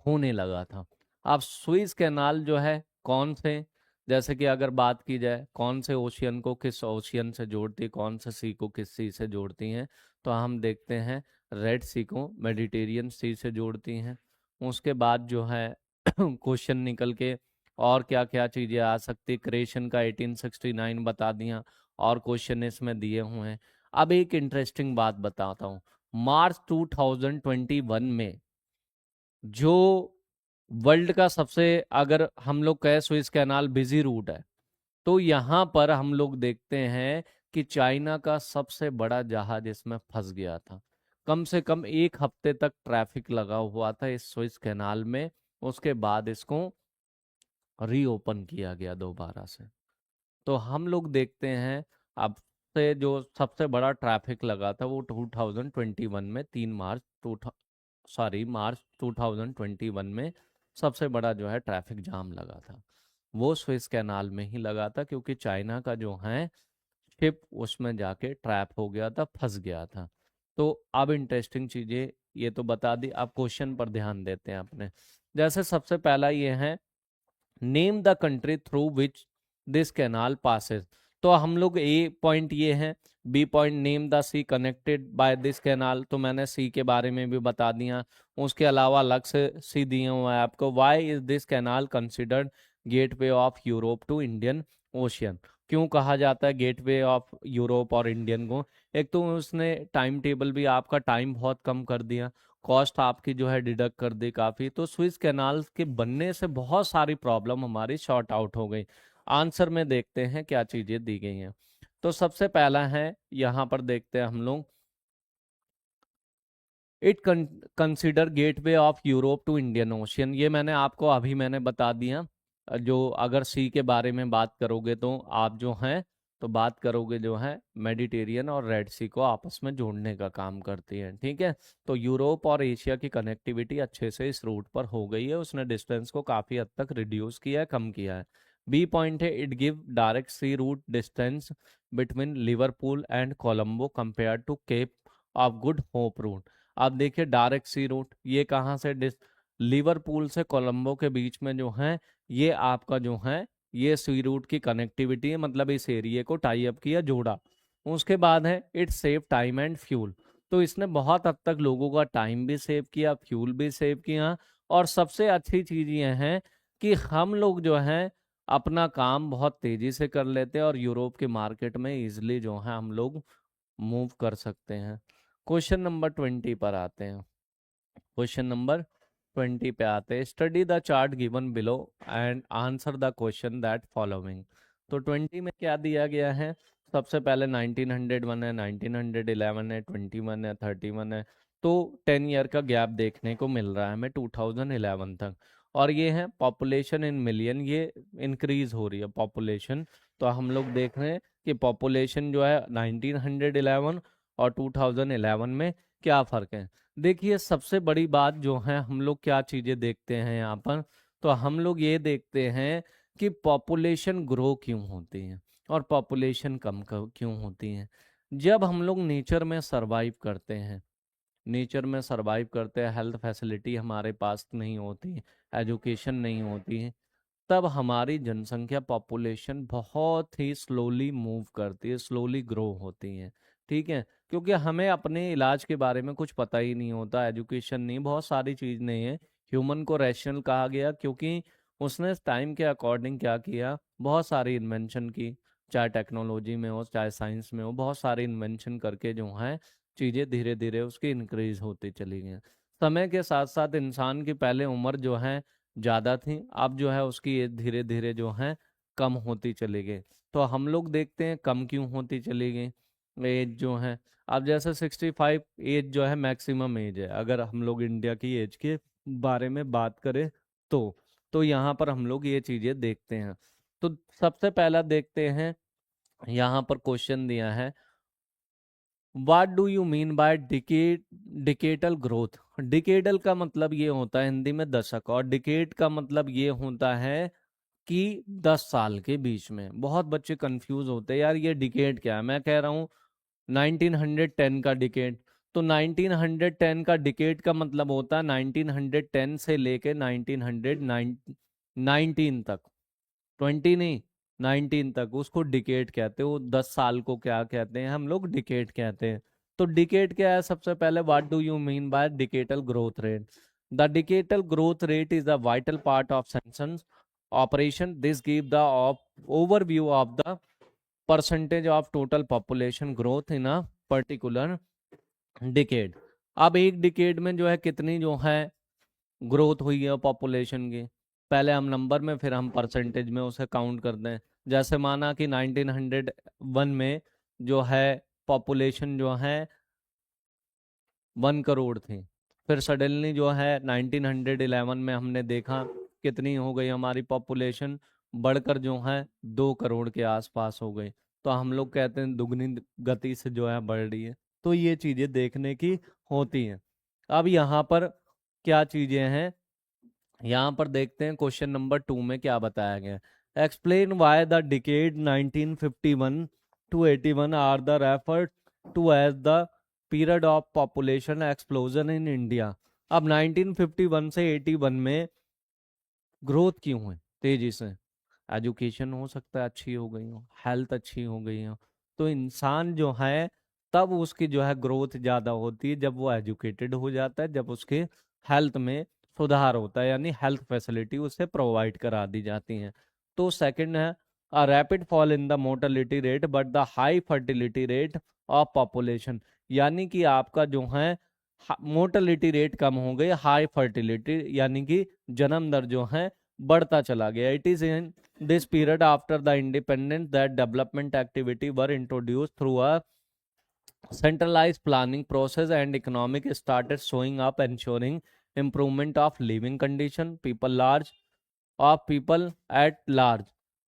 होने लगा था। अब स्विस कैनाल जो है कौन से, जैसे कि अगर बात की जाए कौन से ओशियन को किस ओशियन से जोड़ती, कौन से सी को किस सी से जोड़ती हैं, तो हम देखते हैं रेड सी को मेडिटेरियन सी से जोड़ती हैं। उसके बाद जो है क्वेश्चन निकल के और क्या क्या चीज़ें आ सकती, क्रिएशन का 1869 बता दिया, और क्वेश्चन इसमें दिए हुए हैं। अब एक इंटरेस्टिंग बात बताता हूँ, मार्च 2021 में जो वर्ल्ड का सबसे, अगर हम लोग कहें स्विस कैनाल बिजी रूट है, तो यहाँ पर हम लोग देखते हैं कि चाइना का सबसे बड़ा जहाज इसमें फंस गया था। कम से कम 1 हफ्ते तक ट्रैफिक लगा हुआ था इस स्विस कैनाल में। उसके बाद इसको रीओपन किया गया दोबारा से। तो हम लोग देखते हैं अब से जो सबसे बड़ा ट्रैफिक लगा था वो 2021 में 3 मार्च टू सॉरी मार्च 2021 में सबसे बड़ा जो है ट्रैफिक जाम लगा था। वो स्विस कैनाल में ही लगा था, क्योंकि चाइना का जो है शिप उसमें जाके ट्रैप हो गया था, फंस गया था। तो अब इंटरेस्टिंग चीजें ये तो बता दी, अब क्वेश्चन पर ध्यान देते हैं अपने। जैसे सबसे पहला ये है, name the country through which this canal passes. तो हम लोग ए पॉइंट ये है, B point name the sea connected by this canal, तो मैंने सी के बारे में भी बता दिया। उसके अलावा अलग से सी दिए हुआ है आपको, why is this canal considered gateway of Europe to Indian Ocean. क्यों कहा जाता है गेटवे ऑफ यूरोप और इंडियन को? एक तो उसने टाइम टेबल भी, आपका टाइम बहुत कम कर दिया, कॉस्ट आपकी जो है डिडक्ट कर दी काफी। तो स्विस कैनाल के बनने से बहुत सारी प्रॉब्लम हमारी शॉर्ट आउट हो गई। आंसर में देखते हैं क्या चीजें दी गई हैं। तो सबसे पहला है, यहाँ पर देखते हैं हम लोग, it consider gateway of Europe to Indian Ocean. ये मैंने बता दिया। जो अगर सी के बारे में बात करोगे तो आप जो हैं तो बात करोगे जो है मेडिटेरियन और रेड सी को आपस में जोड़ने का काम करती है, ठीक है। तो यूरोप और एशिया की कनेक्टिविटी अच्छे से इस रूट पर हो गई है, उसने डिस्टेंस को काफी हद तक रिड्यूस किया है, कम किया है। बी पॉइंट है, it give direct sea route distance between Liverpool and Colombo compare to Cape of Good Hope route. आप देखिए डायरेक्ट सी रूट ये कहाँ से, लिवरपूल से कोलंबो के बीच में जो है ये आपका जो है ये सी रूट की कनेक्टिविटी है, मतलब इस एरिया को टाई अप किया, जोड़ा। उसके बाद है, it save time and fuel. तो इसने बहुत हद तक लोगों का टाइम भी सेव किया, फ्यूल भी सेव किया। और सबसे अच्छी चीज ये है कि हम लोग जो है अपना काम बहुत तेजी से कर लेते हैं और यूरोप के मार्केट में इजिली जो है हम लोग मूव कर सकते हैं। क्वेश्चन नंबर 20 पर आते हैं। क्वेश्चन नंबर 20 पे आते हैं, study the chart given below and answer the question that following. तो 20 में क्या दिया गया है? सबसे पहले 1901 है, 1911 है, 21 है, 31 है। तो 10 ईयर का गैप देखने को मिल रहा है हमें 2011 तक। और ये है पॉपुलेशन इन मिलियन, ये इंक्रीज हो रही है पॉपुलेशन। तो हम लोग देख रहे हैं कि पॉपुलेशन जो है 1911 और 2011 में क्या फर्क है। देखिए सबसे बड़ी बात जो है, हम लोग क्या चीजें देखते हैं यहाँ पर, तो हम लोग ये देखते हैं कि पॉपुलेशन ग्रो क्यों होती है और पॉपुलेशन कम क्यों होती है। जब हम लोग नेचर में सरवाइव करते हैं, नेचर में सरवाइव करते हैं, हेल्थ फैसिलिटी हमारे पास नहीं होती, एजुकेशन नहीं होती है, तब हमारी जनसंख्या पॉपुलेशन बहुत ही स्लोली मूव करती है, स्लोली ग्रो होती है, ठीक है। क्योंकि हमें अपने इलाज के बारे में कुछ पता ही नहीं होता, एजुकेशन नहीं, बहुत सारी चीज नहीं है। ह्यूमन को रैशनल कहा गया क्योंकि उसने टाइम के अकॉर्डिंग क्या किया, बहुत सारी इन्वेंशन की, चाहे टेक्नोलॉजी में हो चाहे साइंस में हो, बहुत सारी इन्वेंशन करके जो है चीजें धीरे धीरे उसकी इंक्रीज होती चली गई। समय के साथ साथ इंसान की पहले उम्र जो है ज्यादा थी, अब जो है उसकी एज धीरे धीरे जो है कम होती चली गई। तो हम लोग देखते हैं कम क्यों होती चली गई एज जो है। अब जैसे 65 एज जो है मैक्सिमम एज है, अगर हम लोग इंडिया की एज के बारे में बात करें तो यहाँ पर हम लोग ये चीजें देखते हैं। तो सबसे पहला देखते हैं, यहाँ पर क्वेश्चन दिया है, what do you mean by decadal growth. Decadal का मतलब ये होता है हिंदी में दशक, और डिकेड का मतलब ये होता है कि 10 साल के बीच में। बहुत बच्चे कंफ्यूज होते हैं, यार ये डिकेड क्या है। मैं कह रहा हूँ 1910 का डिकेड। तो 1910 का डिकेड का मतलब होता है 1910 से लेके 1919 तक, 20 नहीं 19 तक, उसको डिकेड कहते हैं। वो 10 साल को क्या कहते हैं, हम लोग डिकेड कहते हैं। तो डिकेड क्या है? सबसे पहले what do you mean by decadal growth rate. The decadal growth rate is the vital part of census operation. This give the overview of the percentage of total population growth in a particular decade। अब एक डिकेड में जो है कितनी जो है ग्रोथ हुई है पॉपुलेशन की, पहले हम नंबर में फिर हम परसेंटेज में उसे काउंट करते हैं। जैसे माना कि 1901 में जो है पॉपुलेशन जो है 1 करोड़ थी। फिर सडनली जो है 1911 में हमने देखा कितनी हो गई हमारी पॉपुलेशन, बढ़कर जो है 2 करोड़ के आसपास हो गई। तो हम लोग कहते हैं दुगनी गति से जो है बढ़ रही है। तो ये चीजें देखने की होती हैं। अब यहाँ पर क्या चीजें हैं, यहाँ पर देखते हैं क्वेश्चन नंबर 2 में क्या बताया गया है। Explain why the decade 1951 to 81 are the referred to as the period of population explosion in India. अब 1951 से 81 में ग्रोथ क्यों है तेजी से? एजुकेशन हो सकता है अच्छी हो गई हो, हेल्थ अच्छी हो गई हो। तो इंसान जो है तब उसकी जो है ग्रोथ ज्यादा होती है जब वो एजुकेटेड हो जाता है, जब उसके हेल्थ में सुधार होता है, यानी हेल्थ फैसिलिटी उसे प्रोवाइड करा दी जाती हैं। तो सेकंड है a rapid fall in the mortality rate but the high fertility rate of population. यानी कि आपका जो है मोर्टेलिटी रेट कम हो गई, हाई फर्टिलिटी यानी कि जन्म दर जो है बढ़ता चला गया। It is in this period after the independence that development activity were introduced through a centralized planning process and economic started showing up, ensuring improvement of living condition people at large.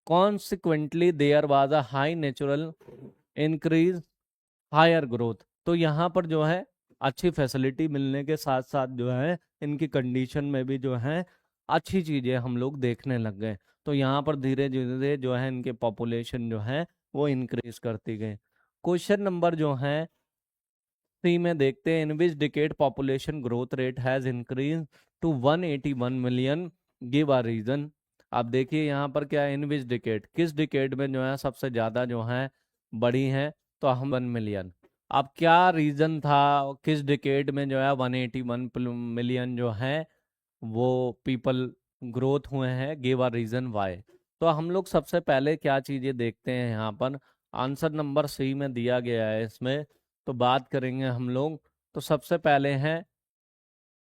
Consequently there was a high natural increase, higher growth। तो यहाँ पर जो है अच्छी फैसिलिटी मिलने के साथ साथ जो है इनकी कंडीशन में भी जो है अच्छी चीजें हम लोग देखने लग गए। तो यहाँ पर धीरे धीरे जो है इनके पॉपुलेशन जो है वो इंक्रीज करती गई। क्वेश्चन नंबर जो है 3 में देखते हैं, in which decade population growth rate has increase to 181 million, give a reason. आप देखिए यहाँ पर क्या है, इन विच डिकेड, किस डिकेड में जो है सबसे ज्यादा जो है बढ़ी है, तो हम 1 मिलियन। अब क्या रीजन था, किस डिकेड में जो है 181 मिलियन जो है वो पीपल ग्रोथ हुए हैं, गिव अ रीजन वाई। तो हम लोग सबसे पहले क्या चीजें देखते हैं यहाँ पर, आंसर नंबर सी में दिया गया है इसमें। तो बात करेंगे हम लोग, तो सबसे पहले है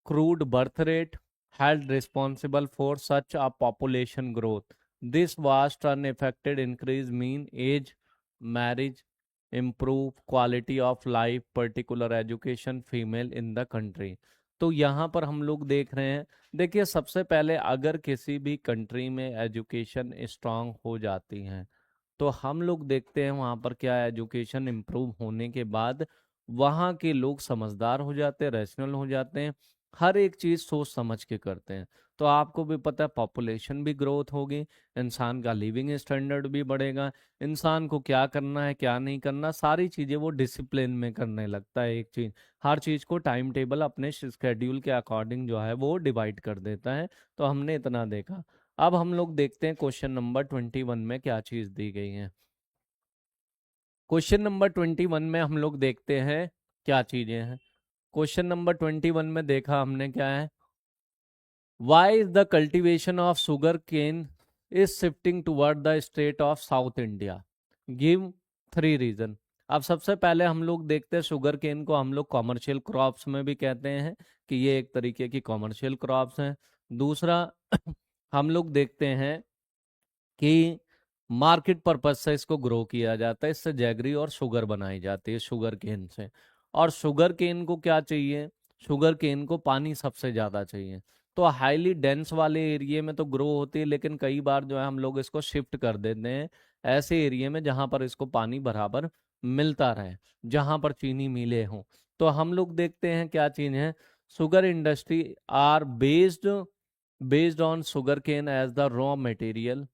crude birth rate held responsible for such a population growth. This vast unaffected increase mean age, marriage, improve quality of life, particular education female in the country। तो यहाँ पर हम लोग देख रहे हैं, देखिए सबसे पहले अगर किसी भी कंट्री में एजुकेशन स्ट्रांग हो जाती है तो हम लोग देखते हैं वहाँ पर क्या, एजुकेशन इम्प्रूव होने के बाद वहाँ के लोग समझदार हो जाते हैं, रैशनल हो जाते हैं, हर एक चीज सोच समझ के करते हैं। तो आपको भी पता है पॉपुलेशन भी ग्रोथ होगी, इंसान का लिविंग स्टैंडर्ड भी बढ़ेगा, इंसान को क्या करना है क्या नहीं करना सारी चीजें वो डिसिप्लिन में करने लगता है। एक चीज, हर चीज को टाइम टेबल अपने शेड्यूल के अकॉर्डिंग जो है वो डिवाइड कर देता है। तो हमने इतना देखा। अब हम लोग देखते हैं क्वेश्चन नंबर 21 में क्या चीज दी गई है। क्वेश्चन नंबर 21 में हम लोग देखते हैं क्या चीजें हैं। क्वेश्चन नंबर 21 में देखा हमने क्या है, why is the cultivation of sugar cane is shifting toward the state of South India, give 3 reason. अब सबसे पहले हम लोग देखते हैं शुगर केन को हम लोग कॉमर्शियल क्रॉप्स में भी कहते हैं कि ये एक तरीके की कॉमर्शियल क्रॉप्स हैं। दूसरा हम लोग देखते हैं कि मार्केट पर्पज से इसको ग्रो किया जाता है, इससे जैगरी और शुगर बनाई जाती है शुगर केन से। और शुगर केन को क्या चाहिए, शुगर केन को पानी सबसे ज्यादा चाहिए। तो हाईली डेंस वाले एरिया में तो ग्रो होती है, लेकिन कई बार जो है हम लोग इसको शिफ्ट कर देते हैं ऐसे एरिया में जहां पर इसको पानी बराबर मिलता रहे, जहां पर चीनी मिले हों। तो हम लोग देखते हैं क्या चीज है, sugar industry are based on sugar cane as the raw material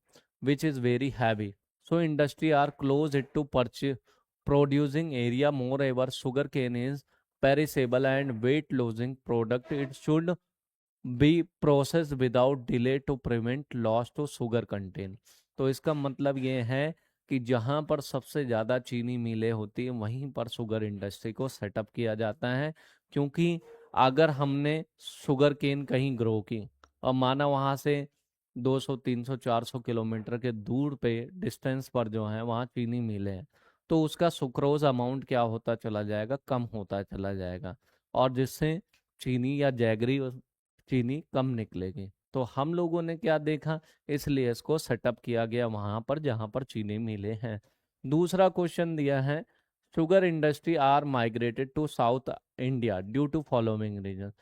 which is very heavy. So industry are close it to purchase producing area. Moreover, sugar cane is perishable and weight losing product. It should be processed without delay to prevent loss to sugar content। तो इसका मतलब ये है कि जहाँ पर सबसे ज़्यादा चीनी मिलें होती है वहीं पर शुगर इंडस्ट्री को सेटअप किया जाता है। क्योंकि अगर हमने शुगर केन कहीं ग्रो की और माना वहाँ से 200 300 400 किलोमीटर के दूर पे डिस्टेंस पर जो है वहाँ चीनी मिले हैं, तो उसका सुक्रोज अमाउंट क्या होता चला जाएगा, कम होता चला जाएगा, और जिससे चीनी या जैगरी चीनी कम निकलेगी। तो हम लोगों ने क्या देखा, इसलिए इसको सेटअप किया गया वहां पर जहां पर चीनी मिले हैं। दूसरा क्वेश्चन दिया है, sugar industry are migrated to South India due to following reason.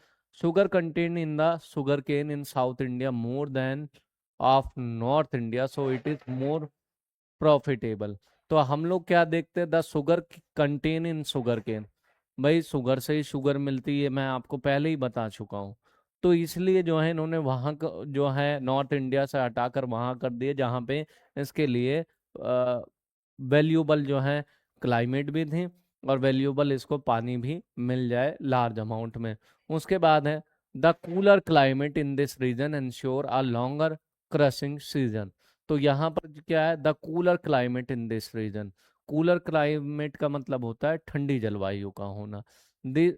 Sugar content in the sugar cane in South India more than of North India, so it is more profitable. तो हम लोग क्या देखते हैं, the sugar content in sugar cane. भाई शुगर से ही शुगर मिलती है, मैं आपको पहले ही बता चुका हूँ। तो इसलिए जो है इन्होंने वहाँ जो है नॉर्थ इंडिया से हटाकर वहाँ कर दिए जहाँ पे इसके लिए वैल्यूबल जो है क्लाइमेट भी थी और वैल्यूबल इसको पानी भी मिल जाए लार्ज अमाउंट में। उसके बाद है the cooler climate in this region ensure a longer crushing season. तो यहाँ पर क्या है, the cooler climate in this region. Cooler climate का मतलब होता है ठंडी जलवायु का होना। द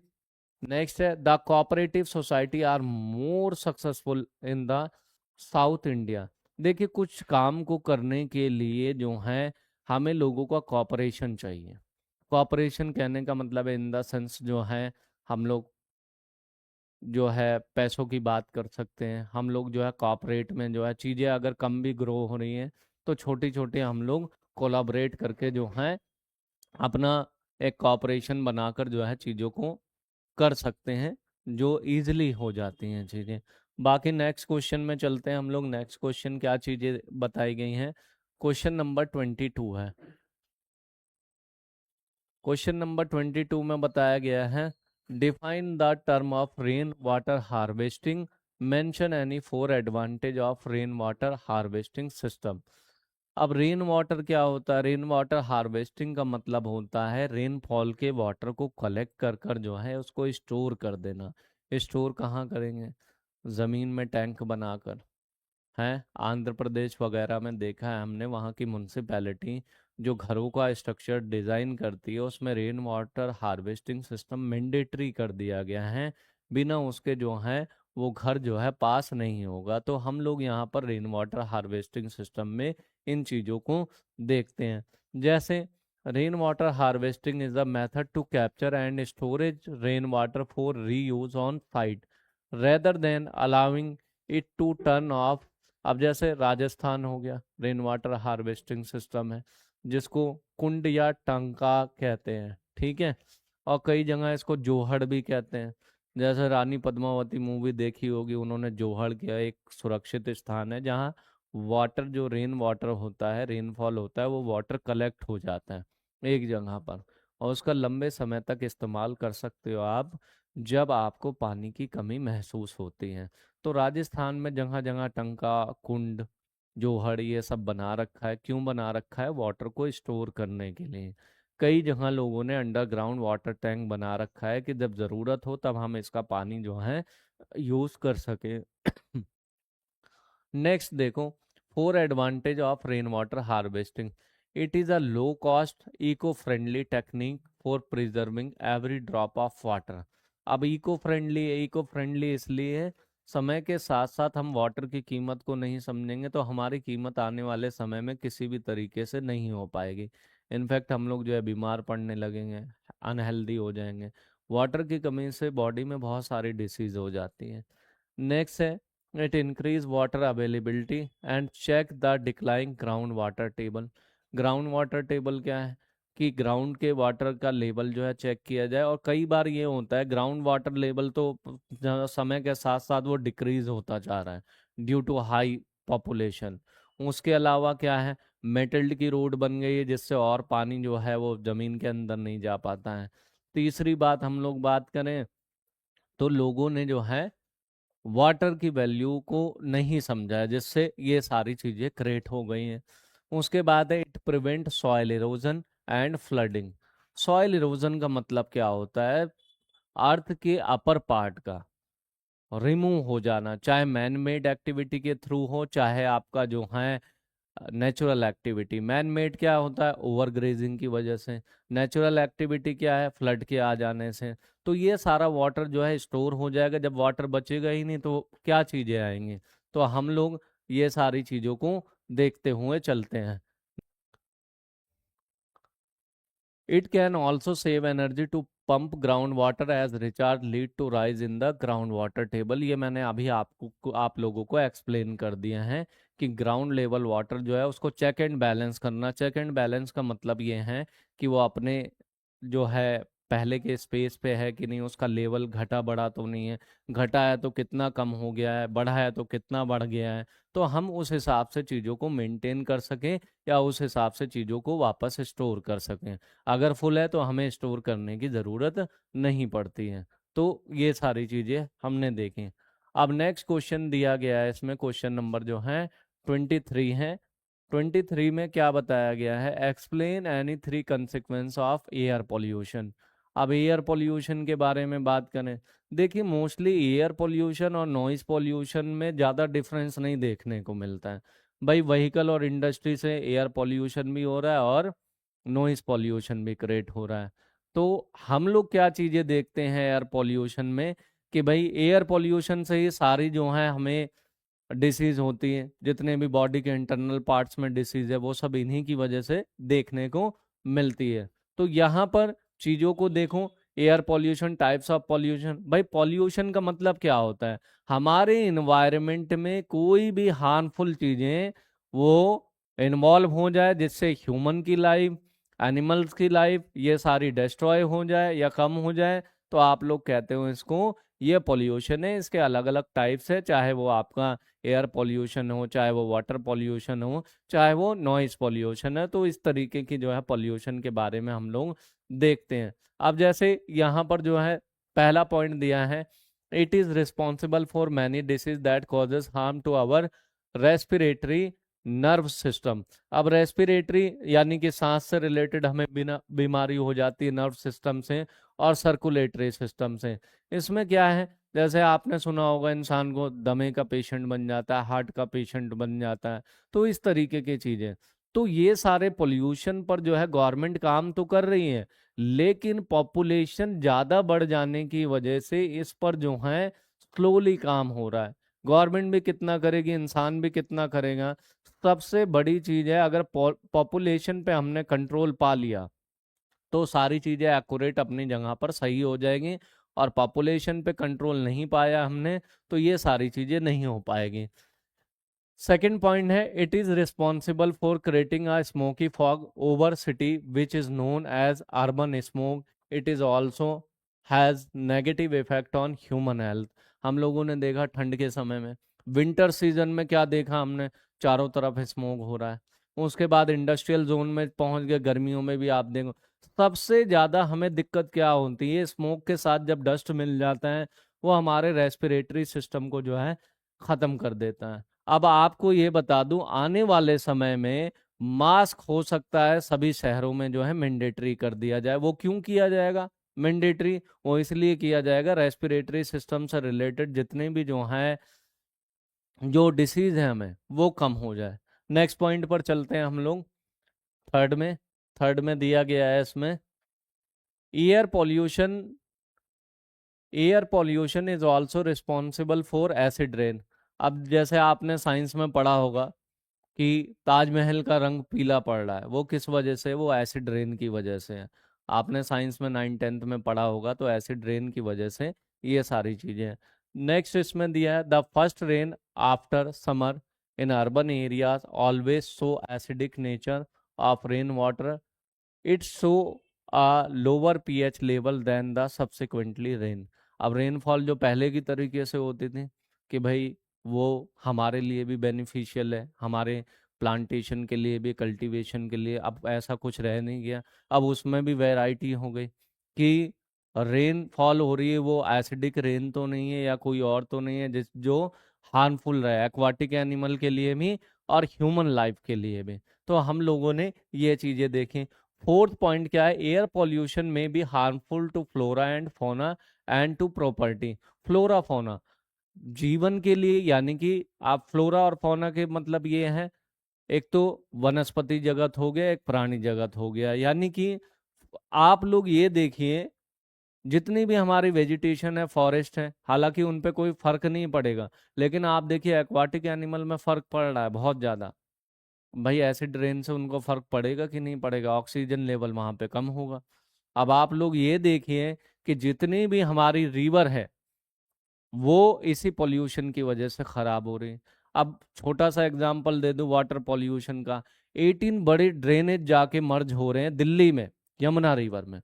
नेक्स्ट है the cooperative society are more successful in the South India. देखिए कुछ काम को करने के लिए जो है हमें लोगों का कॉपरेशन चाहिए। कॉपरेशन कहने का मतलब है इन द सेंस जो है हम लोग जो है पैसों की बात कर सकते हैं। हम लोग जो है कॉपरेट में जो है चीज़ें अगर कम भी ग्रो हो रही हैं तो छोटी छोटी हम लोग कोलाबरेट करके जो है अपना एक कॉपरेशन बनाकर जो है चीज़ों को कर सकते हैं, जो इजीली हो जाती हैं चीज़ें। बाकी नेक्स्ट क्वेश्चन में चलते हैं हम लोग। नेक्स्ट क्वेश्चन क्या चीज़ें बताई गई हैं। क्वेश्चन नंबर 22 है। क्वेश्चन नंबर 22 में बताया गया है define the term of rain water harvesting, mention any four advantage of rain water harvesting system. अब रेन वाटर क्या होता है, रेन वाटर हार्वेस्टिंग का मतलब होता है रेनफॉल के वाटर को कलेक्ट कर कर जो है उसको स्टोर कर देना। स्टोर कहाँ करेंगे, ज़मीन में टैंक बनाकर। हैं आंध्र प्रदेश वगैरह में देखा है हमने, वहाँ की म्यूनसिपैलिटी जो घरों का स्ट्रक्चर डिज़ाइन करती है उसमें rain water harvesting system mandatory कर दिया गया है। बिना उसके जो है वो घर जो है पास नहीं होगा। तो हम लोग यहाँ पर रेन वाटर हार्वेस्टिंग सिस्टम में इन चीज़ों को देखते हैं। जैसे rain water harvesting is the method to capture and storage rain water for reuse on site rather than allowing it to turn off. अब जैसे राजस्थान हो गया, रेन वाटर हार्वेस्टिंग सिस्टम है जिसको कुंड या टंका कहते हैं, ठीक है। और कई जगह इसको जोहड़ भी कहते हैं। जैसे रानी पद्मावती मूवी देखी होगी, उन्होंने जोहड़ किया, एक सुरक्षित स्थान है जहाँ वाटर जो रेन वाटर होता है, रेनफॉल होता है, वो वाटर कलेक्ट हो जाता है एक जगह पर और उसका लंबे समय तक इस्तेमाल कर सकते हो आप जब आपको पानी की कमी महसूस होती है। तो राजस्थान में जगह जगह टंका, कुंड, जोहड़ ये सब बना रखा है। क्यों बना रखा है, वाटर को स्टोर करने के लिए। कई जगह लोगों ने अंडरग्राउंड वाटर टैंक बना रखा है कि जब ज़रूरत हो तब हम इसका पानी जो है यूज़ कर सके। नेक्स्ट देखो, four advantage of rain water harvesting. It is a low cost eco friendly technique for preserving every drop of water. अब इको फ्रेंडली इसलिए है, समय के साथ साथ हम वाटर की कीमत को नहीं समझेंगे तो हमारी कीमत आने वाले समय में किसी भी तरीके से नहीं हो पाएगी। इनफैक्ट हम लोग जो है बीमार पड़ने लगेंगे, अनहेल्दी हो जाएंगे। वाटर की कमी से बॉडी में बहुत सारी डिसीज हो जाती हैं। नेक्स्ट है it increase water availability and check the decline ground water table. Ground water table क्या है कि ग्राउंड के वाटर का लेवल जो है चेक किया जाए। और कई बार ये होता है ग्राउंड वाटर लेवल तो समय के साथ साथ वो डिक्रीज होता जा रहा है ड्यू टू हाई पॉपुलेशन। उसके अलावा क्या है, मेटल्ड की रोड बन गई है जिससे और पानी जो है वो जमीन के अंदर नहीं जा पाता है। तीसरी बात हम लोग बात करें तो लोगों ने जो है वाटर की वैल्यू को नहीं समझा है जिससे ये सारी चीजें क्रिएट हो गई हैं। उसके बाद है it prevent soil erosion and flooding. Soil erosion का मतलब क्या होता है, अर्थ के अपर पार्ट का रिमूव हो जाना, चाहे मैन मेड एक्टिविटी के थ्रू हो चाहे आपका जो है नेचुरल एक्टिविटी। मैन मेड क्या होता है, ओवर ग्रेजिंग की वजह से। नेचुरल एक्टिविटी क्या है, फ्लड के आ जाने से। तो ये सारा वाटर जो है स्टोर हो जाएगा। जब वाटर बचेगा ही नहीं तो क्या चीजें आएंगी। तो हम लोग ये सारी चीजों को देखते हुए चलते हैं। It can also save energy to pump ground water as recharge lead to rise in the ground water table. ये मैंने अभी आप लोगों को एक्सप्लेन कर दिया है कि ग्राउंड लेवल वाटर जो है उसको चेक एंड बैलेंस करना। चेक एंड बैलेंस का मतलब ये है कि वो अपने जो है पहले के स्पेस पे है कि नहीं, उसका लेवल घटा बढ़ा तो नहीं है, घटा है तो कितना कम हो गया है, बढ़ा है तो कितना बढ़ गया है, तो हम उस हिसाब से चीज़ों को मेंटेन कर सकें या उस हिसाब से चीज़ों को वापस स्टोर कर सकें। अगर फुल है तो हमें स्टोर करने की ज़रूरत नहीं पड़ती है। तो ये सारी चीज़ें हमने देखी। अब नेक्स्ट क्वेश्चन दिया गया है, इसमें क्वेश्चन नंबर जो है 23 है। 23 में क्या बताया गया है, explain any 3 consequence of air pollution. अब एयर पोल्यूशन के बारे में बात करें, देखिए मोस्टली एयर पोल्यूशन और नॉइस पोल्यूशन में ज़्यादा डिफरेंस नहीं देखने को मिलता है। भाई व्हीकल और इंडस्ट्री से एयर पोल्यूशन भी हो रहा है और नॉइस पोल्यूशन भी क्रिएट हो रहा है। तो हम लोग क्या चीज़ें देखते हैं एयर पोल्यूशन में, कि भाई एयर पोल्यूशन से ही सारी जो है हमें डिसीज होती है, जितने भी बॉडी के इंटरनल पार्ट्स में डिसीज है वो सब इन्हीं की वजह से देखने को मिलती है। तो यहाँ पर चीजों को देखो, air pollution, types of pollution. भाई पॉल्यूशन का मतलब क्या होता है, हमारे इन्वायरमेंट में कोई भी हार्मफुल चीजें वो इन्वॉल्व हो जाए जिससे ह्यूमन की लाइफ, एनिमल्स की लाइफ ये सारी डिस्ट्रॉय हो जाए या कम हो जाए, तो आप लोग कहते हो इसको ये पॉल्यूशन है। इसके अलग अलग टाइप्स है, चाहे वो आपका एयर पॉल्यूशन हो, चाहे वो वाटर पॉल्यूशन हो, चाहे वो नॉइस पॉल्यूशन है। तो इस तरीके की जो है पॉल्यूशन के बारे में हम लोग देखते हैं। अब जैसे यहाँ पर जो है पहला पॉइंट दिया है, it is responsible for many disease that causes harm to our respiratory nerve system. अब रेस्पिरेटरी यानी कि सांस से रिलेटेड हमें बिना बीमारी हो जाती है नर्व सिस्टम से और सर्कुलेटरी सिस्टम से। इसमें क्या है, जैसे आपने सुना होगा इंसान को दमे का पेशेंट बन जाता है, हार्ट का पेशेंट बन जाता है, तो इस तरीके की चीजें। तो ये सारे पोल्यूशन पर जो है गवर्नमेंट काम तो कर रही है, लेकिन पॉपुलेशन ज्यादा बढ़ जाने की वजह से इस पर जो है स्लोली काम हो रहा है। गवर्नमेंट भी कितना करेगी, इंसान भी कितना करेगा। सबसे बड़ी चीज है, अगर पॉपुलेशन पे हमने कंट्रोल पा लिया तो सारी चीजें एक्यूरेट अपनी जगह पर सही हो जाएगी, और पॉपुलेशन पे कंट्रोल नहीं पाया हमने तो ये सारी चीजें नहीं हो पाएगी। सेकेंड पॉइंट है, it is responsible for creating a smoky fog over city which is known as urban smoke. It is also has negative effect on human health. हम लोगों ने देखा ठंड के समय में, विंटर सीजन में क्या देखा हमने, चारों तरफ स्मोक हो रहा है। उसके बाद इंडस्ट्रियल जोन में पहुंच गए, गर्मियों में भी आप देखो सबसे ज्यादा हमें दिक्कत क्या होती है, स्मोक के साथ जब डस्ट मिल जाता है वो हमारे रेस्पिरेटरी सिस्टम को जो है खत्म कर देता है। अब आपको ये बता दूं, आने वाले समय में मास्क हो सकता है सभी शहरों में जो है मैंडेटरी कर दिया जाए। वो क्यों किया जाएगा मैंडेटरी, वो इसलिए किया जाएगा रेस्पिरेटरी सिस्टम से रिलेटेड जितने भी जो है जो डिसीज है हमें वो कम हो जाए। नेक्स्ट पॉइंट पर चलते हैं हम लोग, थर्ड में। थर्ड में दिया गया है इसमें, air pollution, air pollution is also responsible for acid rain. अब जैसे आपने साइंस में पढ़ा होगा कि ताजमहल का रंग पीला पड़ रहा है, वो किस वजह से, वो एसिड रेन की वजह से है। आपने साइंस में 9th 10th में पढ़ा होगा, तो एसिड रेन की वजह से ये सारी चीजें हैं। नेक्स्ट इसमें दिया है, the first rain after summer in urban areas always so acidic nature of rain water, it's so a lower pH level than the subsequently rain। अब रेनफॉल जो पहले की तरीके से होती थी कि भाई वो हमारे लिए भी बेनिफिशियल है, हमारे प्लांटेशन के लिए भी, कल्टीवेशन के लिए, अब ऐसा कुछ रह नहीं गया। अब उसमें भी वैरायटी हो गई कि रेन फॉल हो रही है वो एसिडिक रेन तो नहीं है या कोई और तो नहीं है जिस जो हार्मफुल रहे एक्वाटिक एनिमल के लिए भी और ह्यूमन लाइफ के लिए भी। तो हम लोगों ने ये चीजें देखी। फोर्थ पॉइंट क्या है, एयर पॉल्यूशन में be harmful to flora and fauna and to property. Flora fauna जीवन के लिए, यानी कि आप फ्लोरा और फोना के मतलब ये है, एक तो वनस्पति जगत हो गया, एक प्राणी जगत हो गया। यानी कि आप लोग ये देखिए जितनी भी हमारी वेजिटेशन है, फॉरेस्ट है, हालांकि उन पे कोई फर्क नहीं पड़ेगा, लेकिन आप देखिए एक्वाटिक एनिमल में फर्क पड़ रहा है बहुत ज्यादा। भाई एसिड रेन से उनको फर्क पड़ेगा कि नहीं पड़ेगा, ऑक्सीजन लेवल वहां पे कम होगा। अब आप लोग ये देखिए कि जितनी भी हमारी रिवर है वो इसी पोल्यूशन की वजह से खराब हो रही है। अब छोटा सा एग्जांपल दे दूं वाटर पोल्यूशन का, 18 बड़े ड्रेनेज जाके मर्ज हो रहे हैं दिल्ली में यमुना रिवर में।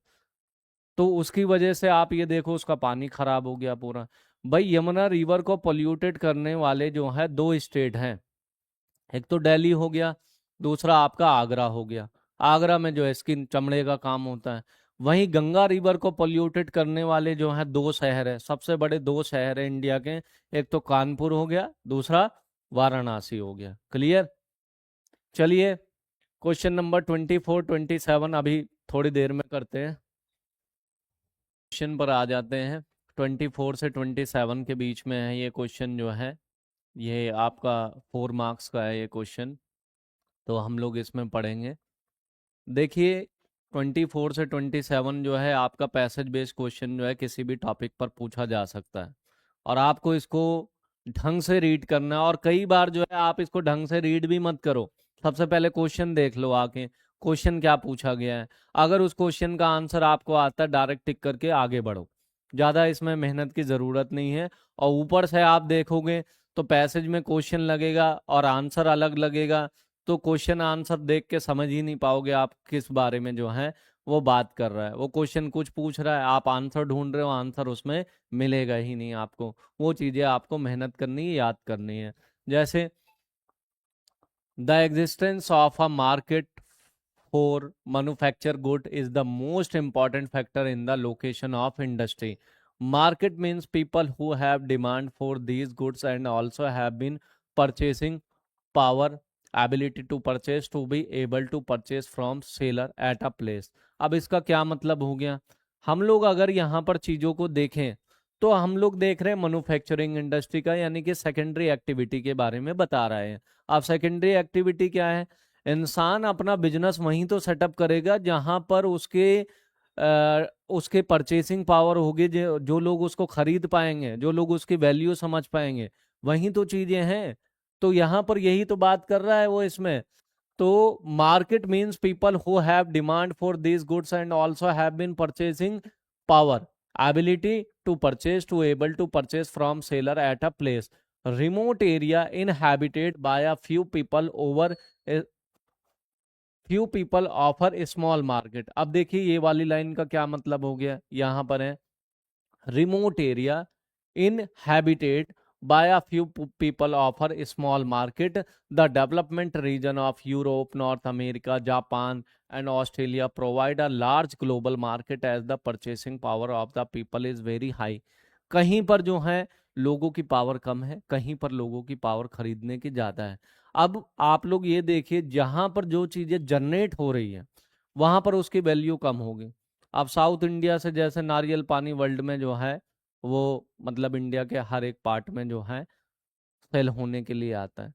तो उसकी वजह से आप ये देखो उसका पानी खराब हो गया पूरा। भाई यमुना रिवर को पोल्यूटेड करने वाले जो है दो स्टेट हैं, एक तो दिल्ली हो गया, दूसरा आपका आगरा हो गया। आगरा में जो है स्किन चमड़े का काम होता है। वहीं गंगा रिवर को पोल्यूटेड करने वाले जो है दो शहर है, सबसे बड़े दो शहर है इंडिया के, एक तो कानपुर हो गया, दूसरा वाराणसी हो गया। क्लियर? चलिए क्वेश्चन नंबर 24 27 अभी थोड़ी देर में करते हैं। क्वेश्चन पर आ जाते हैं। 24 से 27 के बीच में है ये क्वेश्चन जो है, ये आपका 4 मार्क्स का है ये क्वेश्चन, तो हम लोग इसमें पढ़ेंगे। देखिए 24 से 27 जो है आपका पैसेज बेस्ड क्वेश्चन जो है किसी भी टॉपिक पर पूछा जा सकता है, और आपको इसको ढंग से रीड करना है। और कई बार जो है आप इसको ढंग से रीड भी मत करो, सबसे पहले क्वेश्चन देख लो आके, क्वेश्चन क्या पूछा गया है। अगर उस क्वेश्चन का आंसर आपको आता है डायरेक्ट टिक करके आगे बढ़ो, ज़्यादा इसमें मेहनत की ज़रूरत नहीं है। और ऊपर से आप देखोगे तो पैसेज में क्वेश्चन लगेगा और आंसर अलग लगेगा, तो क्वेश्चन आंसर देख के समझ ही नहीं पाओगे आप किस बारे में जो है वो बात कर रहा है। वो क्वेश्चन कुछ पूछ रहा है, आप आंसर ढूंढ रहे हो, आंसर उसमें मिलेगा ही नहीं आपको। वो चीजें आपको मेहनत करनी है, याद करनी है। जैसे the existence of a market for manufacture good is the most important factor in the location of industry. Market means people who have demand for these goods and also have been purchasing power, ability to purchase, to be able to purchase from seller at a place। अब इसका क्या मतलब हो गया? हम लोग अगर यहाँ पर चीजों को देखें तो हम लोग देख रहे हैं मैन्युफैक्चरिंग इंडस्ट्री का, यानी कि सेकेंडरी एक्टिविटी के बारे में बता रहे हैं। अब सेकेंडरी एक्टिविटी क्या है? इंसान अपना बिजनेस वहीं तो सेटअप करेगा जहां पर उसके परचेसिंग पावर होगी, जो लोग उसको खरीद पाएंगे, जो लोग उसकी वैल्यू समझ पाएंगे, वहीं तो चीजें हैं। तो यहाँ पर यही तो बात कर रहा है वो इसमें। तो market means people who have demand for these goods and also have been purchasing power, ability to purchase, to able to purchase from seller at a place, remote area inhabited by a few people over few people offer small market. अब देखिए ये वाली लाइन का क्या मतलब हो गया, यहाँ पर है remote area inhabited by a few people offer a small market, the development region of Europe, North America, Japan and Australia provide a large global market as the purchasing power of the people is very high। कहीं पर जो है लोगों की पावर कम है, कहीं पर लोगों की पावर खरीदने की ज्यादा है। अब आप लोग ये देखिए जहां पर जो चीजें जनरेट हो रही है वहां पर उसकी वैल्यू कम होगी। अब साउथ इंडिया से जैसे नारियल पानी वर्ल्ड में जो है वो मतलब इंडिया के हर एक पार्ट में जो है सेल होने के लिए आता है,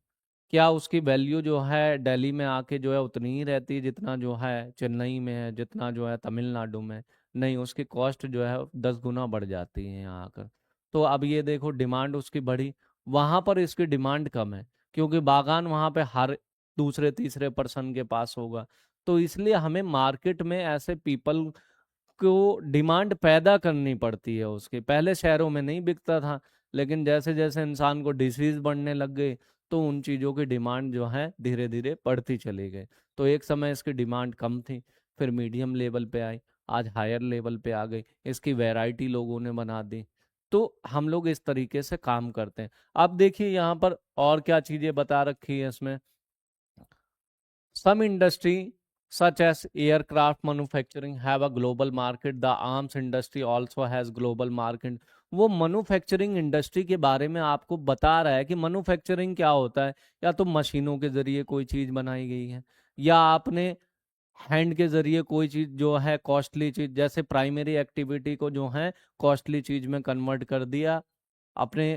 क्या उसकी वैल्यू जो है दिल्ली में आके जो है उतनी ही रहती है जितना जो है चेन्नई में है, जितना जो है तमिलनाडु में? नहीं, उसकी कॉस्ट जो है 10 गुना बढ़ जाती है यहाँ आकर। तो अब ये देखो डिमांड उसकी बढ़ी, वहां पर इसकी डिमांड कम है क्योंकि बागान वहां पे हर दूसरे तीसरे पर्सन के पास होगा। तो इसलिए हमें मार्केट में ऐसे पीपल को डिमांड पैदा करनी पड़ती है उसके। पहले शहरों में नहीं बिकता था, लेकिन जैसे जैसे इंसान को डिसीज बढ़ने लग गए तो उन चीज़ों की डिमांड जो है धीरे धीरे बढ़ती चली गई। तो एक समय इसकी डिमांड कम थी, फिर मीडियम लेवल पे आई, आज हायर लेवल पे आ गई, इसकी वैरायटी लोगों ने बना दी। तो हम लोग इस तरीके से काम करते हैं। अब देखिए यहाँ पर और क्या चीज़ें बता रखी है इसमें। Some industry such as aircraft manufacturing have a global market. The arms industry also has global market। वो मैन्युफैक्चरिंग इंडस्ट्री के बारे में आपको बता रहा है कि मैन्युफैक्चरिंग क्या होता है। या तो मशीनों के जरिए कोई चीज बनाई गई है, या आपने हैंड के जरिए कोई चीज जो है कॉस्टली चीज, जैसे प्राइमरी एक्टिविटी को जो है कॉस्टली चीज में कन्वर्ट कर दिया अपने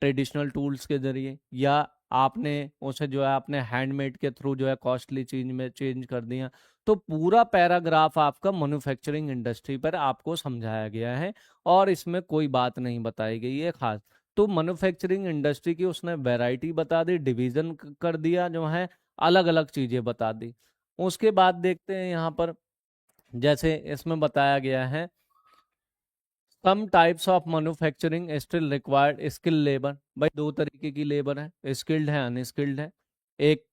ट्रेडिशनल टूल्स के जरिए, या आपने उसे जो है अपने हैंडमेड के थ्रू जो है कॉस्टली चीज में चेंज कर दिया। तो पूरा पैराग्राफ आपका मैन्युफैक्चरिंग इंडस्ट्री पर आपको समझाया गया है और इसमें कोई बात नहीं बताई गई है खास। तो मैन्युफैक्चरिंग इंडस्ट्री की उसने वैरायटी बता दी, डिवीजन कर दिया, जो है अलग अलग चीजें बता दी। उसके बाद देखते हैं यहाँ पर जैसे इसमें बताया गया है some types of manufacturing still required skill labour. भाई दो तरीके की लेबर है, स्किल्ड है अनस्किल्ड है। एक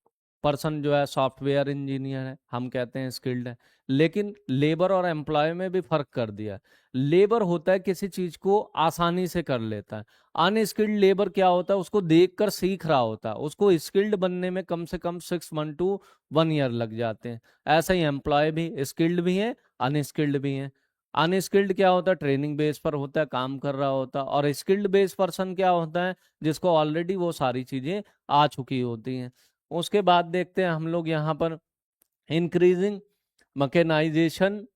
पर्सन जो है सॉफ्टवेयर इंजीनियर है, हम कहते हैं स्किल्ड है। लेकिन लेबर और एम्प्लॉय में भी फर्क कर दिया है। लेबर होता है किसी चीज को आसानी से कर लेता है। अनस्किल्ड लेबर क्या होता है, उसको देखकर सीख रहा होता है, उसको स्किल्ड बनने में कम से कम 6 मंथ to 1 ईयर लग जाते हैं। ऐसा ही एम्प्लॉय भी स्किल्ड भी है, अनस्किल्ड भी है। अनस्किल्ड क्या होता है, ट्रेनिंग बेस पर होता है, काम कर रहा होता है। और स्किल्ड बेस पर्सन क्या होता है, जिसको ऑलरेडी वो सारी चीजें आ चुकी होती हैं। उसके बाद देखते हैं हम लोग यहाँ पर increasing mechanisation,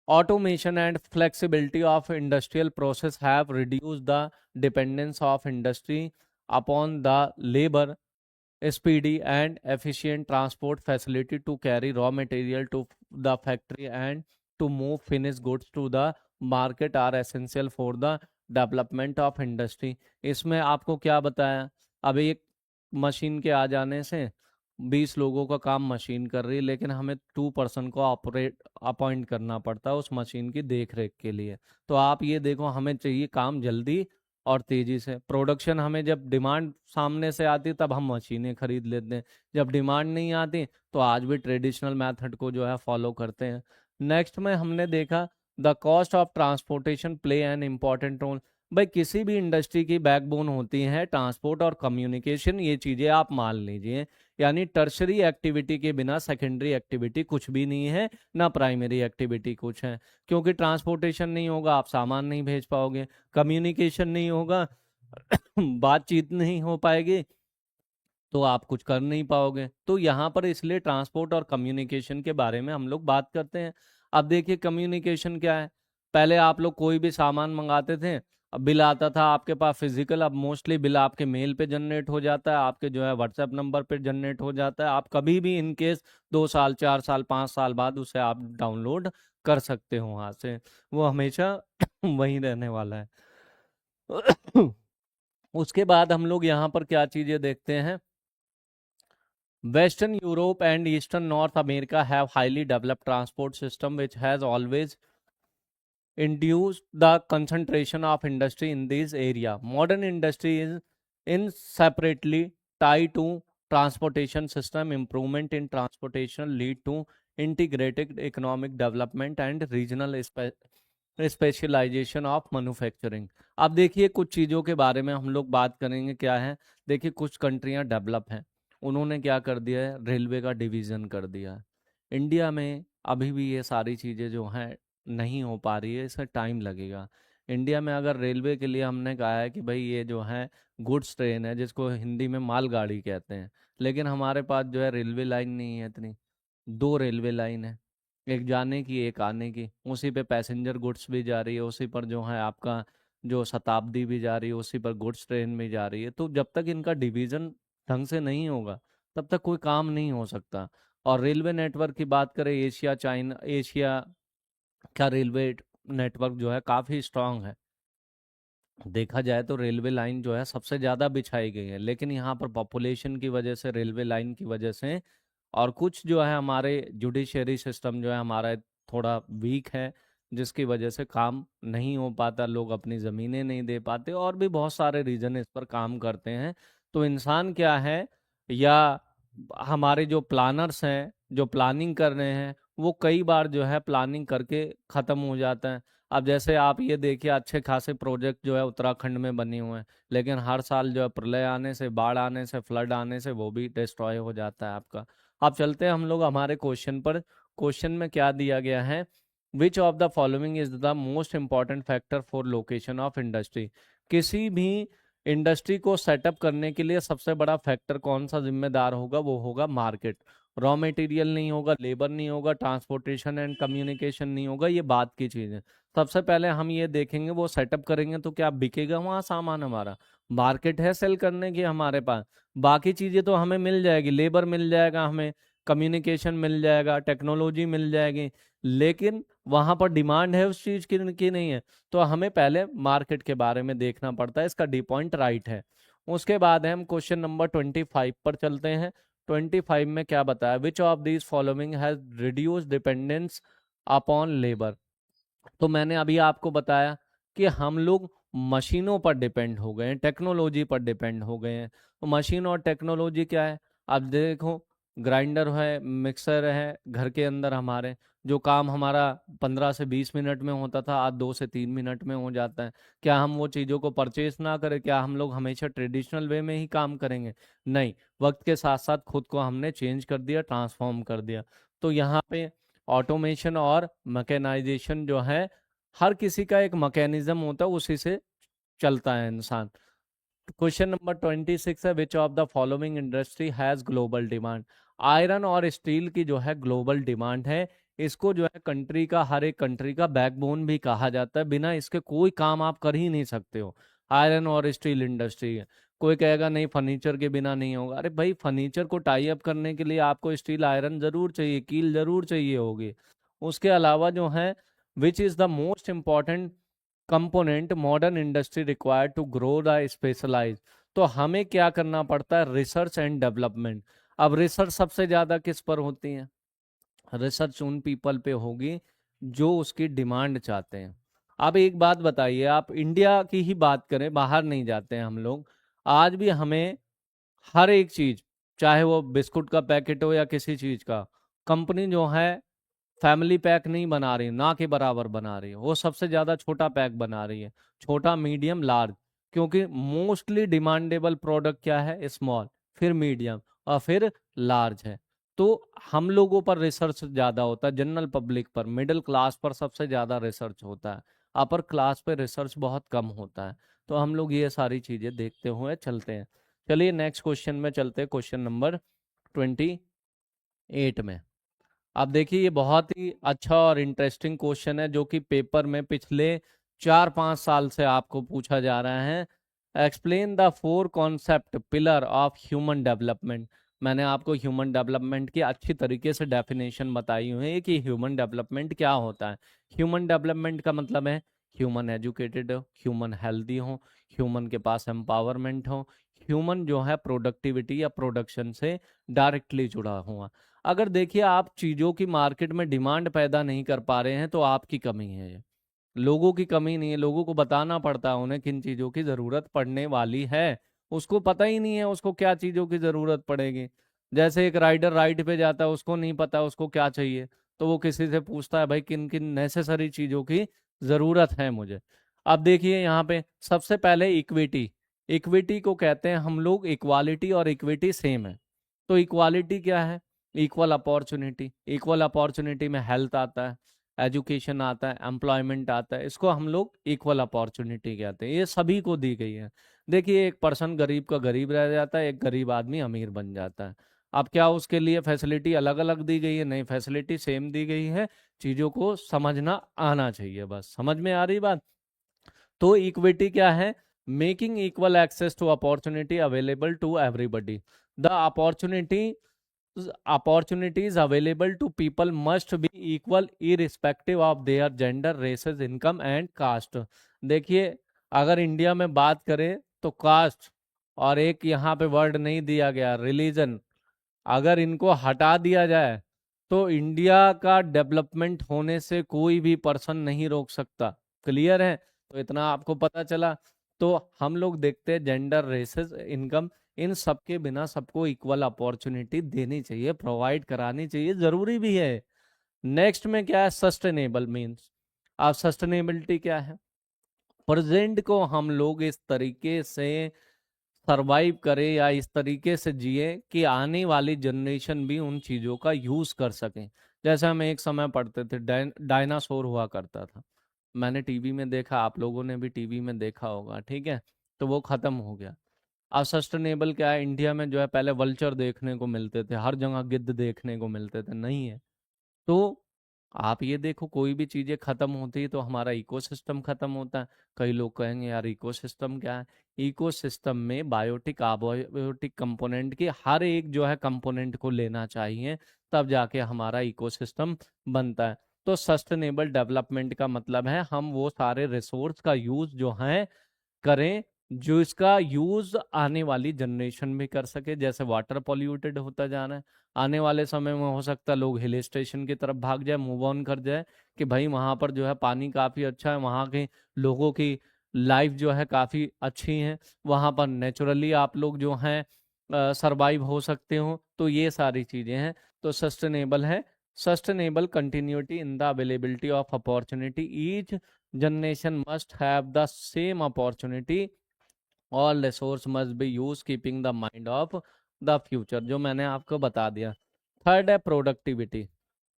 automation and flexibility of industrial process have reduced the dependence of industry upon the labor, speedy and efficient transport facility to carry raw material to the factory and to move finished goods to the market are essential for the development of industry। इसमें आपको क्या बताया, अब एक मशीन के आ जाने से 20 लोगों का काम मशीन कर रही है, लेकिन हमें 2 पर्सन को ऑपरेट अपॉइंट करना पड़ता है उस मशीन की देख रेख के लिए। तो आप ये देखो, हमें चाहिए काम जल्दी और तेजी से। प्रोडक्शन हमें जब डिमांड सामने से आती तब हम मशीनें खरीद लेते हैं, जब डिमांड नहीं आती तो आज भी ट्रेडिशनल मेथड को जो है फॉलो करते हैं। नेक्स्ट में हमने देखा the cost of transportation play an important role. भाई किसी भी इंडस्ट्री की बैकबोन होती है ट्रांसपोर्ट और कम्युनिकेशन, ये चीजें आप मान लीजिए। यानी टर्शरी एक्टिविटी के बिना सेकेंडरी एक्टिविटी कुछ भी नहीं है, ना प्राइमरी एक्टिविटी कुछ है। क्योंकि ट्रांसपोर्टेशन नहीं होगा आप सामान नहीं भेज पाओगे, कम्युनिकेशन नहीं होगा बातचीत नहीं हो पाएगी, तो आप कुछ कर नहीं पाओगे। तो यहाँ पर इसलिए ट्रांसपोर्ट और कम्युनिकेशन के बारे में हम लोग बात करते हैं। अब देखिए कम्युनिकेशन क्या है, पहले आप लोग कोई भी सामान मंगाते थे, अब बिल आता था आपके पास फिजिकल, अब मोस्टली बिल आपके मेल पे जनरेट हो जाता है, आपके जो है व्हाट्सएप नंबर पे जनरेट हो जाता है। आप कभी भी इन केस 2 साल 4 साल 5 साल बाद उसे आप डाउनलोड कर सकते हो वहां से, वो हमेशा वहीं रहने वाला है। उसके बाद हम लोग यहाँ पर क्या चीजें देखते हैं, Western Europe and Eastern North America have highly developed transport system which has always induced the concentration of industry in this area. Modern industry is inseparably tied to transportation system. Improvement in transportation lead to integrated economic development and regional specialisation of manufacturing. अब देखिए कुछ चीज़ों के बारे में हम लोग बात करेंगे, क्या है, देखिए कुछ कंट्रियां डेवलप हैं, उन्होंने क्या कर दिया है, रेलवे का डिवीज़न कर दिया है। इंडिया में अभी भी ये सारी चीज़ें जो हैं नहीं हो पा रही है, इसमें टाइम लगेगा। इंडिया में अगर रेलवे के लिए हमने कहा है कि भाई ये जो है गुड्स ट्रेन है, जिसको हिंदी में मालगाड़ी कहते हैं, लेकिन हमारे पास जो है रेलवे लाइन नहीं है इतनी। 2 रेलवे लाइन है, एक जाने की एक आने की, उसी पे पैसेंजर गुड्स भी जा रही है, उसी पर जो है आपका जो शताब्दी भी जा रही है, उसी पर गुड्स ट्रेन भी जा रही है। तो जब तक इनका डिवीजन ढंग से नहीं होगा तब तक कोई काम नहीं हो सकता। और रेलवे नेटवर्क की बात करें, एशिया चाइना एशिया का रेलवे नेटवर्क जो है काफ़ी स्ट्रांग है। देखा जाए तो रेलवे लाइन जो है सबसे ज़्यादा बिछाई गई है, लेकिन यहाँ पर पॉपुलेशन की वजह से, रेलवे लाइन की वजह से, और कुछ जो है हमारे जुडिशरी सिस्टम जो है हमारा थोड़ा वीक है, जिसकी वजह से काम नहीं हो पाता, लोग अपनी ज़मीनें नहीं दे पाते, और भी बहुत सारे रीजन इस पर काम करते हैं। तो इंसान क्या है, या हमारे जो प्लानर्स हैं जो प्लानिंग कर रहे हैं, वो कई बार जो है प्लानिंग करके ख़त्म हो जाता है। अब जैसे आप ये देखिए अच्छे खासे प्रोजेक्ट जो है उत्तराखंड में बने हुए हैं, लेकिन हर साल जो है प्रलय आने से, बाढ़ आने से, फ्लड आने से वो भी डिस्ट्रॉय हो जाता है आपका। अब चलते हैं हम लोग हमारे क्वेश्चन पर। क्वेश्चन में क्या दिया गया है, which of the following is the most important factor for location of industry. किसी भी इंडस्ट्री को सेटअप करने के लिए सबसे बड़ा फैक्टर कौन सा जिम्मेदार होगा, वो होगा मार्केट। रॉ मटेरियल नहीं होगा, लेबर नहीं होगा, ट्रांसपोर्टेशन एंड कम्युनिकेशन नहीं होगा, ये बात की चीज़ है। सबसे पहले हम ये देखेंगे वो सेटअप करेंगे तो क्या बिकेगा वहाँ सामान, हमारा मार्केट है सेल करने की हमारे पास। बाकी चीज़ें तो हमें मिल जाएगी, लेबर मिल जाएगा हमें, कम्युनिकेशन मिल जाएगा, टेक्नोलॉजी मिल जाएगी, लेकिन वहाँ पर डिमांड है उस चीज़ की नहीं है। तो हमें पहले मार्केट के बारे में देखना पड़ता है, इसका डी पॉइंट राइट है। उसके बाद है हम क्वेश्चन नंबर 25 पर चलते हैं। 25 में क्या बताया, विच of these following has reduce dependence upon labour. तो मैंने अभी आपको बताया कि हम लोग मशीनों पर डिपेंड हो गए हैं, टेक्नोलॉजी पर डिपेंड हो गए हैं। तो मशीन और टेक्नोलॉजी क्या है, अब देखो, ग्राइंडर है, मिक्सर है घर के अंदर हमारे, जो काम हमारा 15 से 20 मिनट में होता था आज 2 से 3 मिनट में हो जाता है। क्या हम वो चीज़ों को परचेज ना करें? क्या हम लोग हमेशा ट्रेडिशनल वे में ही काम करेंगे? नहीं, वक्त के साथ साथ खुद को हमने चेंज कर दिया, ट्रांसफॉर्म कर दिया। तो यहाँ पे ऑटोमेशन और मैकेनाइजेशन जो है, हर किसी का एक मैकेनिज्म होता है, उसी से चलता है इंसान। क्वेश्चन नंबर 26 है, which of the following industry has global demand? Iron और स्टील की जो है ग्लोबल डिमांड है। इसको जो है कंट्री का, हर एक कंट्री का बैकबोन भी कहा जाता है। बिना इसके कोई काम आप कर ही नहीं सकते हो। आयरन और स्टील इंडस्ट्री है। कोई कहेगा नहीं फर्नीचर के बिना नहीं होगा, अरे भाई फर्नीचर को टाई अप करने के लिए आपको स्टील आयरन जरूर चाहिए, कील जरूर चाहिए होगी। उसके अलावा जो है, which is the most important component modern industry required to grow the specialise? तो हमें क्या करना पड़ता है? Research and development. अब रिसर्च सबसे ज्यादा किस पर होती है? रिसर्च उन पीपल पे होगी जो उसकी डिमांड चाहते हैं। अब एक बात बताइए, आप इंडिया की ही बात करें, बाहर नहीं जाते हैं हम लोग, आज भी हमें हर एक चीज, चाहे वो बिस्कुट का पैकेट हो या किसी चीज का, कंपनी जो है फैमिली पैक नहीं बना रही, ना के बराबर बना रही है। वो सबसे ज्यादा छोटा पैक बना रही है, छोटा, मीडियम, लार्ज। क्योंकि मोस्टली डिमांडेबल प्रोडक्ट क्या है? स्मॉल, फिर मीडियम और फिर लार्ज है। तो हम लोगों पर रिसर्च ज्यादा होता है, जनरल पब्लिक पर, मिडिल क्लास पर सबसे ज्यादा रिसर्च होता है। अपर क्लास पे रिसर्च बहुत कम होता है। तो हम लोग ये सारी चीजें देखते हुए चलते हैं। चलिए नेक्स्ट क्वेश्चन में चलते हैं, क्वेश्चन नंबर 28 में। अब देखिए, ये बहुत ही अच्छा और इंटरेस्टिंग क्वेश्चन है, जो कि पेपर में पिछले 4-5 साल से आपको पूछा जा रहा है। Explain the 4 concept pillar of human development. मैंने आपको ह्यूमन डेवलपमेंट की अच्छी तरीके से डेफिनेशन बताई हुई है कि ह्यूमन डेवलपमेंट क्या होता है। ह्यूमन डेवलपमेंट का मतलब है ह्यूमन एजुकेटेड हो, ह्यूमन हेल्दी हो, ह्यूमन के पास एम्पावरमेंट हो, ह्यूमन जो है प्रोडक्टिविटी या प्रोडक्शन से डायरेक्टली जुड़ा हुआ। अगर देखिए आप चीजों की मार्केट में डिमांड पैदा नहीं कर पा रहे हैं तो आपकी कमी है ये। लोगों की कमी नहीं है, लोगों को बताना पड़ता है उन्हें किन चीजों की जरूरत पड़ने वाली है। उसको पता ही नहीं है उसको क्या चीजों की जरूरत पड़ेगी। जैसे एक राइडर राइड पे जाता है, उसको नहीं पता उसको क्या चाहिए, तो वो किसी से पूछता है भाई किन किन नेसेसरी चीजों की जरूरत है मुझे। अब देखिए यहाँ पे सबसे पहले इक्विटी। इक्विटी को कहते हैं हम लोग, इक्वालिटी और इक्विटी सेम है। तो इक्वालिटी क्या है? Equal opportunity. इक्वल अपॉर्चुनिटी में हेल्थ आता है, एजुकेशन आता है, एम्प्लॉयमेंट आता है। इसको हम लोग इक्वल अपॉर्चुनिटी कहते हैं। ये सभी को दी गई है। देखिए एक पर्सन गरीब का गरीब रह जाता है, एक गरीब आदमी अमीर बन जाता है। अब क्या उसके लिए फैसिलिटी अलग अलग दी गई है? नहीं, फैसिलिटी सेम दी गई है। चीजों को समझना आना चाहिए, बस समझ में आ रही बात। तो इक्विटी क्या है? Making equal access to opportunity available to everybody. The opportunities available to people must be equal irrespective of their gender, races, income and caste। देखिए अगर इंडिया में बात करें तो कास्ट और एक यहाँ पे वर्ड नहीं दिया गया, रिलीजन, अगर इनको हटा दिया जाए तो इंडिया का डेवलपमेंट होने से कोई भी पर्सन नहीं रोक सकता। क्लियर है? तो इतना आपको पता चला। तो हम लोग देखते हैं जेंडर, रेसेस, इनकम, इन सब के बिना सबको इक्वल अपॉर्चुनिटी देनी चाहिए, प्रोवाइड करानी चाहिए, जरूरी भी है। नेक्स्ट में क्या है? Sustainable means. अब सस्टेनेबिलिटी क्या है? प्रेजेंट को हम लोग इस तरीके से सरवाइव करें या इस तरीके से जिए कि आने वाली जनरेशन भी उन चीजों का यूज कर सकें। जैसे हम एक समय पढ़ते थे, डायनासोर हुआ करता था। मैंने टीवी में देखा, आप लोगों ने भी टीवी में देखा होगा, ठीक है? तो वो खत्म हो गया। अब सस्टेनेबल क्या है? इंडिया में जो है पहले वल्चर देखने को मिलते थे, हर जगह गिद्ध देखने को मिलते थे, नहीं है। तो आप ये देखो, कोई भी चीजें खत्म होती है तो हमारा इकोसिस्टम खत्म होता है। कई लोग कहेंगे यार इकोसिस्टम क्या है? इकोसिस्टम में बायोटिक, अबायोटिक कंपोनेंट की हर एक जो है कंपोनेंट को लेना चाहिए, तब जाके हमारा इकोसिस्टम बनता है। तो सस्टेनेबल डेवलपमेंट का मतलब है हम वो सारे रिसोर्स का यूज जो है करें जो इसका यूज आने वाली जनरेशन भी कर सके। जैसे वाटर पॉल्यूटेड होता जा रहा है, आने वाले समय में हो सकता है लोग हिल स्टेशन की तरफ भाग जाए, मूव ऑन कर जाए कि भाई वहां पर जो है पानी काफी अच्छा है, वहां के लोगों की लाइफ जो है काफी अच्छी है, वहां पर नेचुरली आप लोग जो हैं सरवाइव हो सकते हो। तो ये सारी चीजें हैं। तो सस्टेनेबल है, sustainable continuity in the availability of opportunity, each generation must have the same opportunity, all resource must be use keeping the mind of the future, जो मैंने आपको बता दिया। थर्ड है प्रोडक्टिविटी।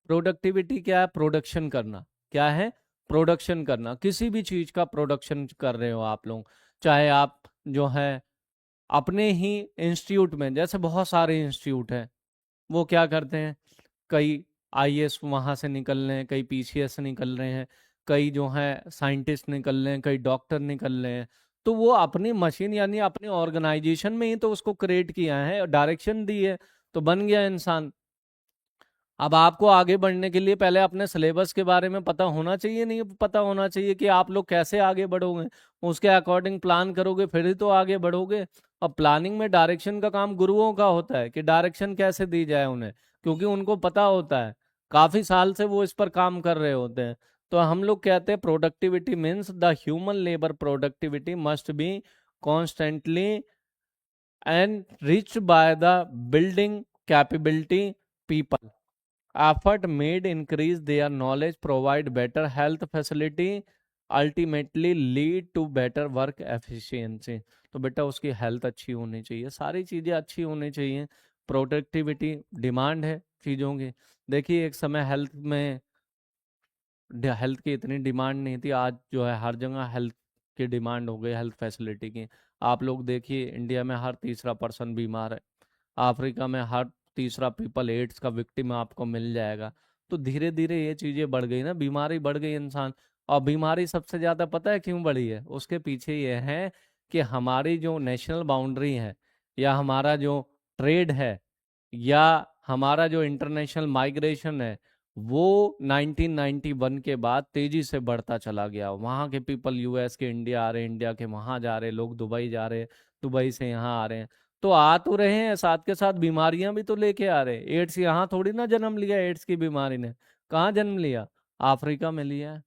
प्रोडक्टिविटी क्या है? प्रोडक्शन करना। क्या है? प्रोडक्शन करना। किसी भी चीज का प्रोडक्शन कर रहे हो आप लोग, चाहे आप जो है अपने ही इंस्टीट्यूट में, जैसे बहुत सारे इंस्टीट्यूट हैं, वो क्या करते हैं, कई आईएएस वहां से निकल रहे हैं, कई पीसीएस से निकल रहे हैं, कई जो है साइंटिस्ट निकल रहे हैं, कई डॉक्टर निकल रहे हैं। तो वो अपनी मशीन यानी अपनी ऑर्गेनाइजेशन में ही तो उसको क्रिएट किया है, डायरेक्शन दी है, तो बन गया इंसान। अब आपको आगे बढ़ने के लिए पहले अपने सिलेबस के बारे में पता होना चाहिए, नहीं पता होना चाहिए कि आप लोग कैसे आगे बढ़ोगे, उसके अकॉर्डिंग प्लान करोगे फिर ही तो आगे बढ़ोगे। अब प्लानिंग में डायरेक्शन का काम गुरुओं का होता है कि डायरेक्शन कैसे दी जाए उन्हें, क्योंकि उनको पता होता है, काफी साल से वो इस पर काम कर रहे होते हैं। तो हम लोग कहते हैं productivity means the human labour productivity must be constantly and rich by the building capability people, effort made increase their knowledge, provide better health facility, ultimately lead to better work efficiency। तो बेटा उसकी हेल्थ अच्छी होनी चाहिए, सारी चीजें अच्छी होनी चाहिए। प्रोडक्टिविटी डिमांड है चीजों की। देखिए एक समय हेल्थ की इतनी डिमांड नहीं थी, आज जो है हर जगह हेल्थ की डिमांड हो गई, हेल्थ फैसिलिटी की। आप लोग देखिए इंडिया में हर तीसरा पर्सन बीमार है, अफ्रीका में हर तीसरा पीपल एड्स का विक्टिम आपको मिल जाएगा। तो धीरे धीरे ये चीजें बढ़ गई ना, बीमारी बढ़ गई इंसान। और बीमारी सबसे ज्यादा पता है क्यों बढ़ी है? उसके पीछे ये है कि हमारी जो नेशनल बाउंड्री है, या हमारा जो ट्रेड है, या हमारा जो इंटरनेशनल माइग्रेशन है, वो 1991 के बाद तेजी से बढ़ता चला गया। वहाँ के पीपल यूएस के इंडिया आ रहे, इंडिया के वहाँ जा रहे, लोग दुबई जा रहे, दुबई से यहाँ आ रहे हैं। तो आ तो रहे हैं, साथ के साथ बीमारियां भी तो लेके आ रहे हैं। एड्स यहाँ थोड़ी ना जन्म लिया, एड्स की बीमारी ने कहाँ जन्म लिया? अफ्रीका में लिया है।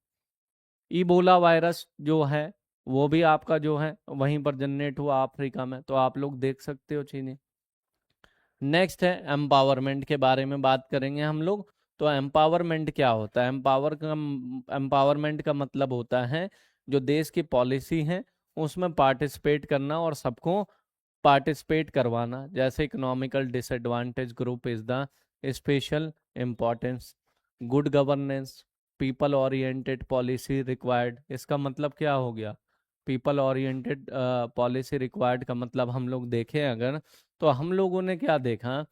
इबोला वायरस जो है वो भी आपका जो है वहीं पर जनरेट हुआ अफ्रीका में। तो आप लोग देख सकते हो चीजें। नेक्स्ट है एम्पावरमेंट के बारे में बात करेंगे हम लोग। तो एम्पावरमेंट क्या होता है? एम्पावरमेंट का मतलब होता है जो देश की पॉलिसी है उसमें पार्टिसिपेट करना और सबको पार्टिसिपेट करवाना। जैसे economical disadvantage group is the special importance, good governance, people oriented policy required. इसका मतलब क्या हो गया? पीपल ओरिएंटेड पॉलिसी रिक्वायर्ड का मतलब हम लोग देखें अगर, तो हम लोगों ने क्या देखा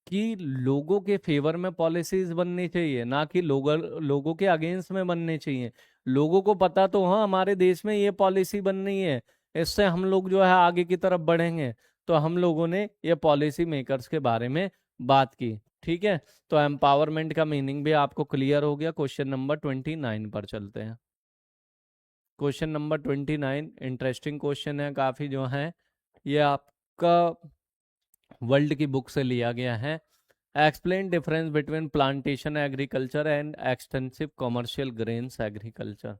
कि लोगों के फेवर में पॉलिसीज बननी चाहिए, ना कि लोगों के अगेंस्ट में बननी चाहिए। लोगों को पता तो हाँ हमारे देश में ये पॉलिसी बन रही है, इससे हम लोग जो है आगे की तरफ बढ़ेंगे। तो हम लोगों ने ये पॉलिसी मेकर्स के बारे में बात की। ठीक है, तो एम्पावरमेंट का मीनिंग भी आपको क्लियर हो गया। क्वेश्चन नंबर 29 पर चलते हैं। क्वेश्चन नंबर 29 इंटरेस्टिंग क्वेश्चन है काफी, जो है ये आपका वर्ल्ड की बुक से लिया गया है। Explain difference between plantation agriculture and extensive commercial grains agriculture.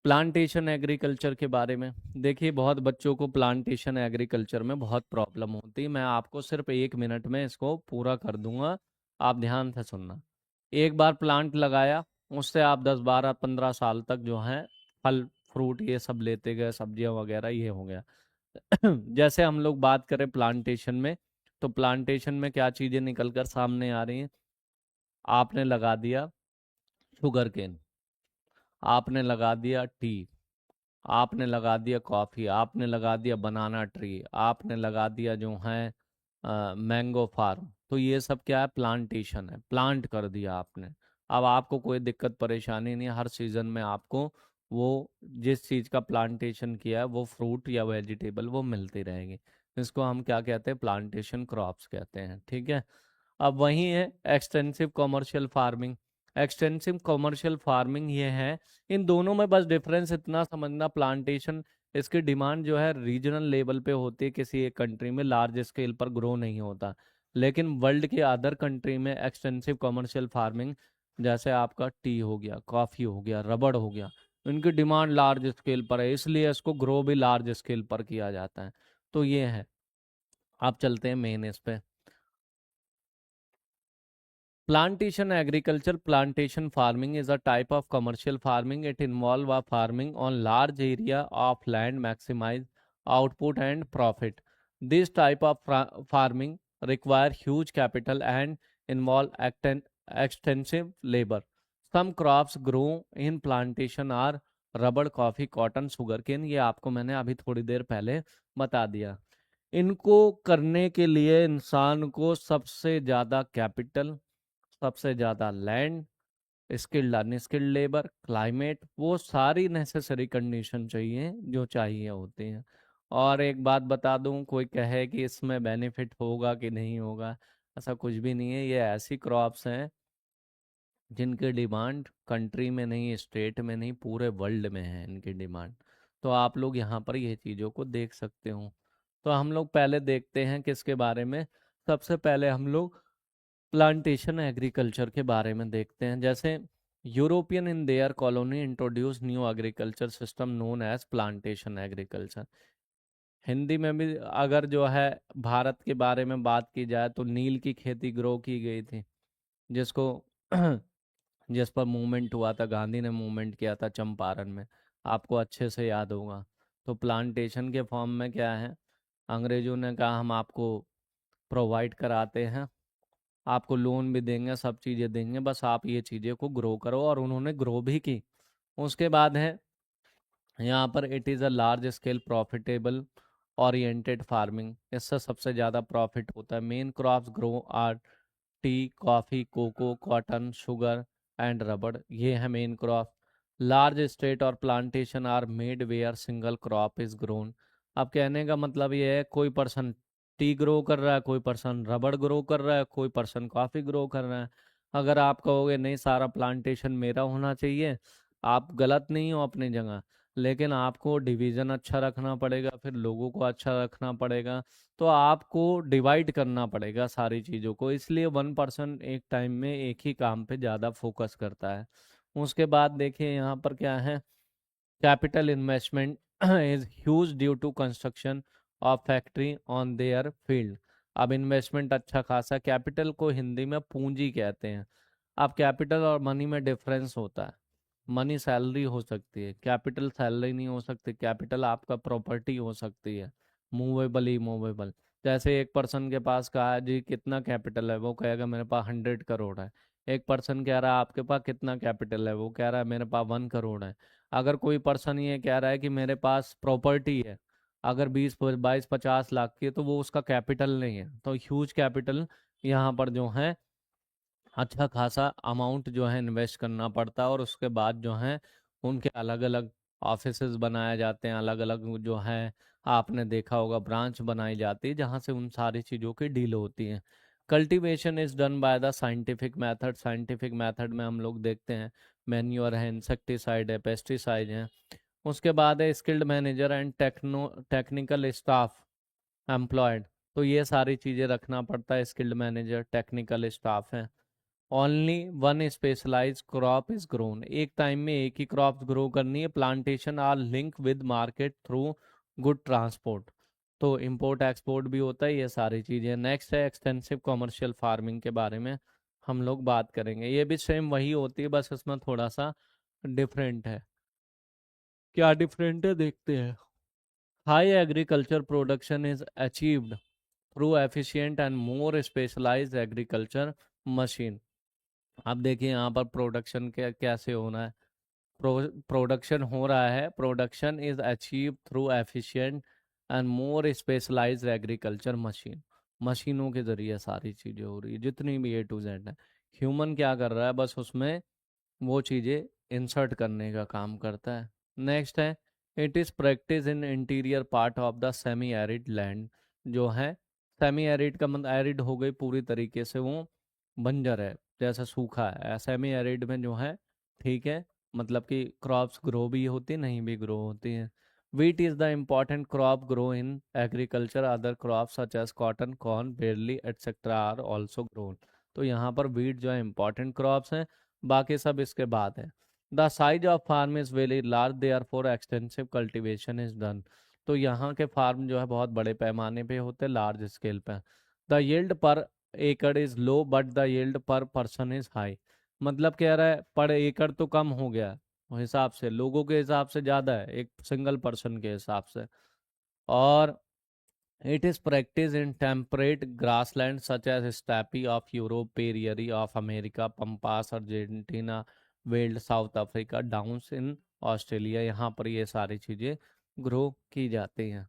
Plantation agriculture के बारे में देखिए, बहुत बच्चों को प्लांटेशन एग्रीकल्चर में बहुत प्रॉब्लम होती है। मैं आपको सिर्फ 1 मिनट में इसको पूरा कर दूंगा, आप ध्यान से सुनना। एक बार प्लांट लगाया, उससे आप 10 12 15 साल तक जो है फल फ्रूट ये सब लेते गए, सब्जियां वगैरह ये हो गया। जैसे हम लोग बात करें प्लांटेशन में, तो प्लांटेशन में क्या चीजें निकल कर सामने आ रही हैं? आपने लगा दिया शुगर केन, आपने लगा दिया टी, आपने लगा दिया कॉफी, आपने लगा दिया बनाना ट्री, आपने लगा दिया जो है मैंगो फार्म। तो ये सब क्या है? प्लांटेशन है, प्लांट कर दिया आपने। अब आपको कोई दिक्कत परेशानी नहीं, हर सीजन में आपको वो जिस चीज का प्लांटेशन किया है वो फ्रूट या वेजिटेबल वो मिलती रहेगी। इसको हम क्या कहते हैं? प्लांटेशन क्रॉप्स कहते हैं। ठीक है, अब वही है extensive commercial farming. Extensive commercial farming ये है, इन दोनों में बस डिफरेंस इतना समझना, प्लांटेशन इसकी डिमांड जो है रीजनल लेवल पे होती है, किसी एक कंट्री में लार्ज स्केल पर ग्रो नहीं होता। लेकिन वर्ल्ड के अदर कंट्री में एक्सटेंसिव कमर्शियल फार्मिंग, जैसे आपका टी हो गया, कॉफी हो गया, रबड़ हो गया, इनकी डिमांड लार्ज स्केल पर है, इसलिए इसको ग्रो भी लार्ज स्केल पर किया जाता है। तो ये है। आप चलते हैं मेन इस पे। Plantation agriculture, plantation farming is a type of commercial farming. It involves farming on large area of land, maximize output and profit. This type of farming require huge capital and involve extensive labor. Some crops grow in plantation are रबड़, कॉफी, कॉटन, शुगर केन। ये आपको मैंने अभी थोड़ी देर पहले बता दिया। इनको करने के लिए इंसान को सबसे ज्यादा कैपिटल, सबसे ज़्यादा land, skilled unskilled labour, climate, वो सारी नेसेसरी कंडीशन चाहिए जो चाहिए होती हैं। और एक बात बता दूं, कोई कहे कि इसमें बेनिफिट होगा कि नहीं होगा, ऐसा कुछ भी नहीं है। ये ऐसी क्रॉप्स हैं जिनकी डिमांड कंट्री में नहीं, स्टेट में नहीं, पूरे वर्ल्ड में है इनकी डिमांड। तो आप लोग यहाँ पर ये चीज़ों को देख सकते हो। तो हम लोग पहले देखते हैं किसके बारे में। सबसे पहले हम लोग प्लांटेशन एग्रीकल्चर के बारे में देखते हैं। जैसे European in their colony introduce new agriculture system known as plantation agriculture. Hindi में भी अगर जो है भारत के बारे में बात की जाए तो नील की खेती ग्रो की गई थी, जिसको जिस पर मूवमेंट हुआ था, गांधी ने मूवमेंट किया था चंपारण में, आपको अच्छे से याद होगा। तो प्लांटेशन के फॉर्म में क्या है, अंग्रेजों ने कहा हम आपको प्रोवाइड कराते हैं, आपको लोन भी देंगे, सब चीज़ें देंगे, बस आप ये चीज़ें को ग्रो करो, और उन्होंने ग्रो भी की। उसके बाद है यहाँ पर it is a large scale profitable oriented farming. इससे सबसे ज़्यादा प्रॉफिट होता है। Main crops grow are tea, coffee, cocoa, cotton, sugar and rubber. ये है मेन क्रॉप। लार्ज स्टेट और plantation are made where single crop is grown. अब कहने का मतलब ये है, कोई पर्सन टी ग्रो कर रहा है, कोई पर्सन रबड़ ग्रो कर रहा है, कोई पर्सन कॉफ़ी ग्रो कर रहा है। अगर आप कहोगे नहीं सारा प्लांटेशन मेरा होना चाहिए, आप गलत नहीं हो अपनी जगह, लेकिन आपको डिवीज़न अच्छा रखना पड़ेगा, फिर लोगों को अच्छा रखना पड़ेगा। तो आपको डिवाइड करना पड़ेगा सारी चीज़ों को, इसलिए वन पर्सन एक टाइम में एक ही काम पे ज़्यादा फोकस करता है। उसके बाद देखिए यहाँ पर क्या है, capital investment is huge due to construction of factory on their field. अब इन्वेस्टमेंट अच्छा खासा, कैपिटल को हिंदी में पूंजी कहते हैं। अब कैपिटल और मनी में डिफरेंस होता है। मनी सैलरी हो सकती है, कैपिटल सैलरी नहीं हो सकती। कैपिटल आपका प्रॉपर्टी हो सकती है, मूवेबल, इमूवेबल। जैसे एक पर्सन के पास कहा जी कितना कैपिटल है, वो कहेगा मेरे पास 100 करोड़ है। एक पर्सन कह रहा है आपके पास कितना कैपिटल है, वो कह रहा है मेरे पास 1 करोड़ है। अगर कोई पर्सन ये कह रहा है कि मेरे पास प्रॉपर्टी है, अगर 20, 22, 50 लाख की है, तो वो उसका कैपिटल नहीं है। तो ह्यूज कैपिटल यहाँ पर जो है अच्छा खासा अमाउंट जो है इन्वेस्ट करना पड़ता है। और उसके बाद जो है उनके अलग अलग ऑफिसेज बनाए जाते हैं, अलग अलग जो है आपने देखा होगा ब्रांच बनाई जाती है जहाँ से उन सारी चीज़ों की डील होती है। Cultivation is done by the scientific method. Scientific method में हम लोग देखते हैं मैन्योर है, इंसेक्टिसाइड है, पेस्टिसाइड है। उसके बाद है skilled manager and technical staff employed. तो ये सारी चीज़ें रखना पड़ता है, स्किल्ड मैनेजर, टेक्निकल स्टाफ है। Only one specialise crop is grown. एक टाइम में एक ही क्रॉप ग्रो करनी है। Plantation are link with market through good transport. तो इंपोर्ट एक्सपोर्ट भी होता है, ये सारी चीज़ें। नेक्स्ट है एक्सटेंसिव कमर्शियल फार्मिंग के बारे में हम लोग बात करेंगे। ये भी सेम वही होती है, बस इसमें थोड़ा सा डिफरेंट है। क्या डिफरेंट है देखते हैं। High agriculture production is achieved through efficient and more specialised agriculture machine. अब देखिए यहाँ पर प्रोडक्शन के कैसे होना है। प्रोडक्शन हो रहा है, production is achieve through efficient and more specialised agriculture machine. मशीनों के जरिए सारी चीज़ें हो रही है, जितनी भी ए टू जेड है। ह्यूमन क्या कर रहा है, बस उसमें वो चीज़ें इंसर्ट करने का काम करता है। नेक्स्ट है it is practice in interior part of the semi arid land. जो है सेमी एरिड का मतलब एरिड हो गई पूरी तरीके से, वो बंजर है, जैसा सूखा है। सेमी एरिड में जो है ठीक है, मतलब कि क्रॉप्स ग्रो भी होती नहीं भी ग्रो होती हैं। Wheat is the important crop grow in agriculture. Other crop such as cotton, corn, barley etcetera are also grown. तो यहाँ पर वीट जो है इम्पॉर्टेंट क्रॉप्स हैं, बाकी सब इसके बाद है। The size of farm is very large, therefore extensive cultivation is done. तो यहाँ के फार्म जो है बहुत बड़े पैमाने पे होते हैं, लार्ज स्केल पे। द यील्ड पर एकड़ is low but the yield पर पर्सन इज हाई। मतलब कह रहा है पर एकड़ तो कम हो गया उस हिसाब से, लोगों के हिसाब से ज़्यादा है एक सिंगल पर्सन के हिसाब से। और it is practiced in temperate grasslands such as steppe of Europe, Prairie of America, Pampas, Argentina, Wild, South Africa, Downs in Australia. यहाँ पर ये सारी चीज़ें ग्रो की जाती हैं।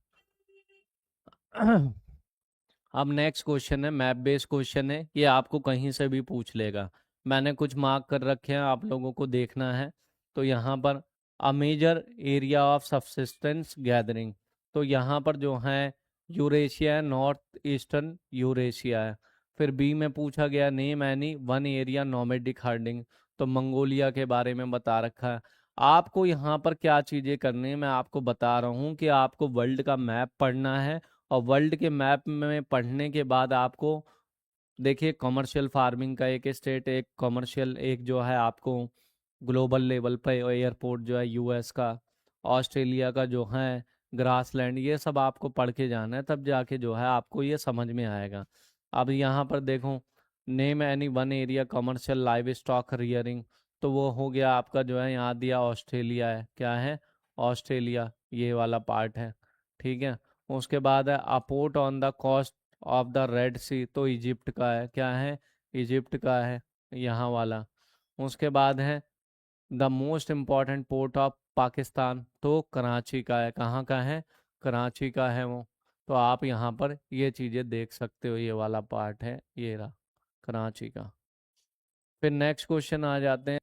अब नेक्स्ट क्वेश्चन है, मैप बेस्ड क्वेश्चन है, ये आपको कहीं से भी पूछ लेगा। मैंने कुछ मार्क कर रखे हैं, आप लोगों को देखना है। तो यहाँ पर a major area of subsistence gathering, तो यहाँ पर जो है यूरेशिया है, नॉर्थ ईस्टर्न यूरेशिया है। फिर बी में पूछा गया name any one area nomadic herding, तो मंगोलिया के बारे में बता रखा है। आपको यहाँ पर क्या चीज़ें करनी है, मैं आपको बता रहा हूँ कि आपको वर्ल्ड का मैप पढ़ना है। और वर्ल्ड के मैप में पढ़ने के बाद आपको देखिए कमर्शियल फार्मिंग का एक स्टेट, एक कमर्शियल, एक जो है आपको ग्लोबल लेवल पे एयरपोर्ट जो है यूएस का, ऑस्ट्रेलिया का जो है ग्रासलैंड, ये सब आपको पढ़ के जाना है, तब जाके जो है आपको ये समझ में आएगा। अब यहाँ पर देखो name any one area commercial live stock rearing, तो वो हो गया आपका जो है यहाँ दिया ऑस्ट्रेलिया है, क्या है ऑस्ट्रेलिया, ये वाला पार्ट है। ठीक है। उसके बाद है a port on the coast of the Red Sea, तो इजिप्ट का है, क्या है इजिप्ट का है यहाँ वाला। उसके बाद है the most important port of Pakistan, तो कराची का है, कहाँ का है कराची का है वो। तो आप यहाँ पर ये चीज़ें देख सकते हो, ये वाला पार्ट है ये रहा कराची का। फिर नेक्स्ट क्वेश्चन आ जाते हैं।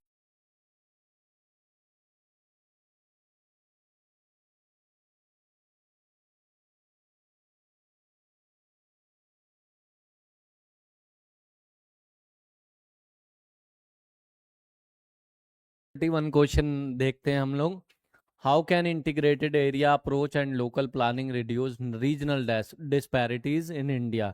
31 क्वेश्चन देखते हैं हम लोग। How can integrated area approach and local planning reduce regional disparities in India.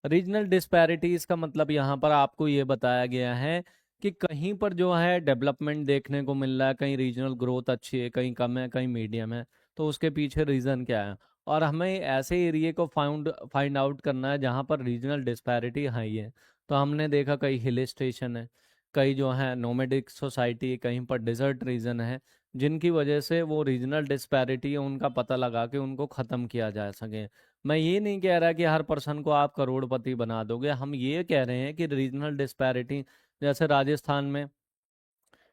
Regional disparities का मतलब यहाँ पर आपको ये बताया गया है कि कहीं पर जो है डेवलपमेंट देखने को मिल रहा है, कहीं रीजनल ग्रोथ अच्छी है, कहीं कम है, कहीं मीडियम है, तो उसके पीछे रीजन क्या है। और हमें ऐसे एरिया को फाइंड आउट करना है जहाँ पर रीजनल डिस्पैरिटी हाई है। तो हमने देखा कई हिल स्टेशन है, कई जो है नोमेडिक सोसाइटी, कहीं पर डिजर्ट रीजन है, जिनकी वजह से वो रीजनल डिस्पैरिटी है उनका पता लगा के उनको ख़त्म किया जा सके। मैं ये नहीं कह रहा कि हर पर्सन को आप करोड़पति बना दोगे, हम ये कह रहे हैं कि रीजनल डिस्पैरिटी, जैसे राजस्थान में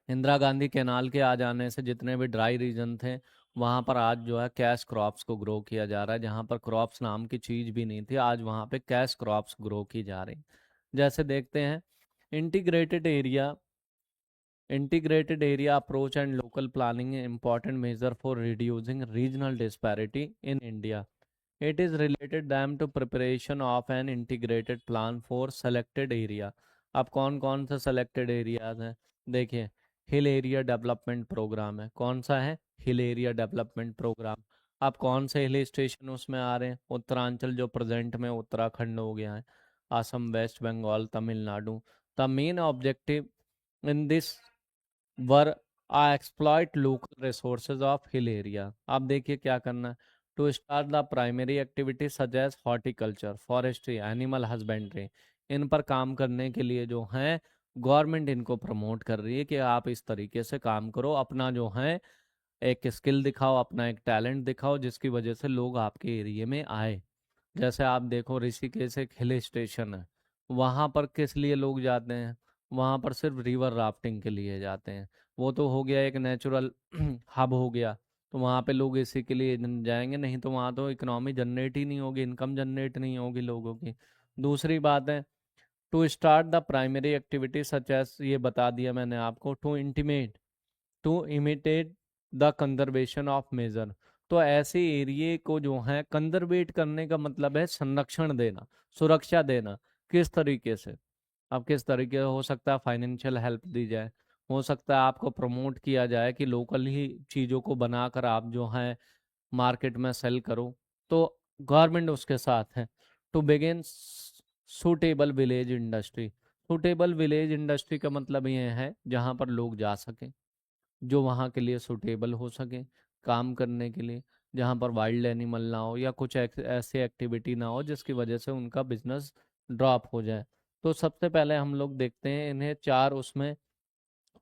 इंदिरा गांधी कैनाल के आ जाने से जितने भी ड्राई रीजन थे, वहाँ पर आज जो है कैश क्रॉप्स को ग्रो किया जा रहा है। जहाँ पर क्रॉप्स नाम की चीज़ भी नहीं थी, आज वहाँ पे कैश क्रॉप्स ग्रो की जा रही। जैसे देखते हैं integrated area, integrated area approach and local planning is important measure for reducing regional disparity in India. It is related them to preparation of an integrated plan for selected area. अब कौन कौन सा selected areas हैं देखिए, हिल एरिया डेवलपमेंट प्रोग्राम है, कौन सा है हिल एरिया डेवलपमेंट प्रोग्राम। अब कौन से हिल स्टेशन उसमें आ रहे हैं, उत्तरांचल जो प्रेजेंट में उत्तराखंड हो गया है, Assam, West Bengal, Tamil Nadu. The main objective in this were a exploit local resources of hill area. अब देखिए क्या करना है, to start the primary activity such as horticulture, forestry, animal husbandry. इन पर काम करने के लिए जो है गवर्नमेंट इनको प्रमोट कर रही है कि आप इस तरीके से काम करो, अपना जो है एक स्किल दिखाओ, अपना एक टैलेंट दिखाओ, जिसकी वजह से लोग आपके एरिया में आए। जैसे आप देखो ऋषिकेश एक हिल स्टेशन है, वहाँ पर किस लिए लोग जाते हैं, वहाँ पर सिर्फ रिवर राफ्टिंग के लिए जाते हैं। वो तो हो गया एक नेचुरल हब हो गया, तो वहाँ पे लोग इसी के लिए जाएंगे, नहीं तो वहाँ तो इकोनॉमी जनरेट ही नहीं होगी, इनकम जनरेट नहीं होगी लोगों की। दूसरी बात है to start the primary activity such as, ये बता दिया मैंने आपको, to imitate the conservation of major. तो ऐसे एरिए को जो है कंजर्वेट करने का मतलब है संरक्षण देना, सुरक्षा देना। किस तरीके से, अब किस तरीके से हो सकता है, फाइनेंशियल हेल्प दी जाए, हो सकता है आपको प्रमोट किया जाए कि लोकल ही चीज़ों को बनाकर आप जो है मार्केट में सेल करो, तो गवर्नमेंट उसके साथ है। To begin suitable village industry, suitable village industry का मतलब ये है जहाँ पर लोग जा सकें, जो वहाँ के लिए सुटेबल हो सके काम करने के लिए, जहाँ पर वाइल्ड एनिमल ना हो या कुछ ऐसी एक्टिविटी ना हो जिसकी वजह से उनका बिजनेस ड्रॉप हो जाए। तो सबसे पहले हम लोग देखते हैं, इन्हें चार उसमें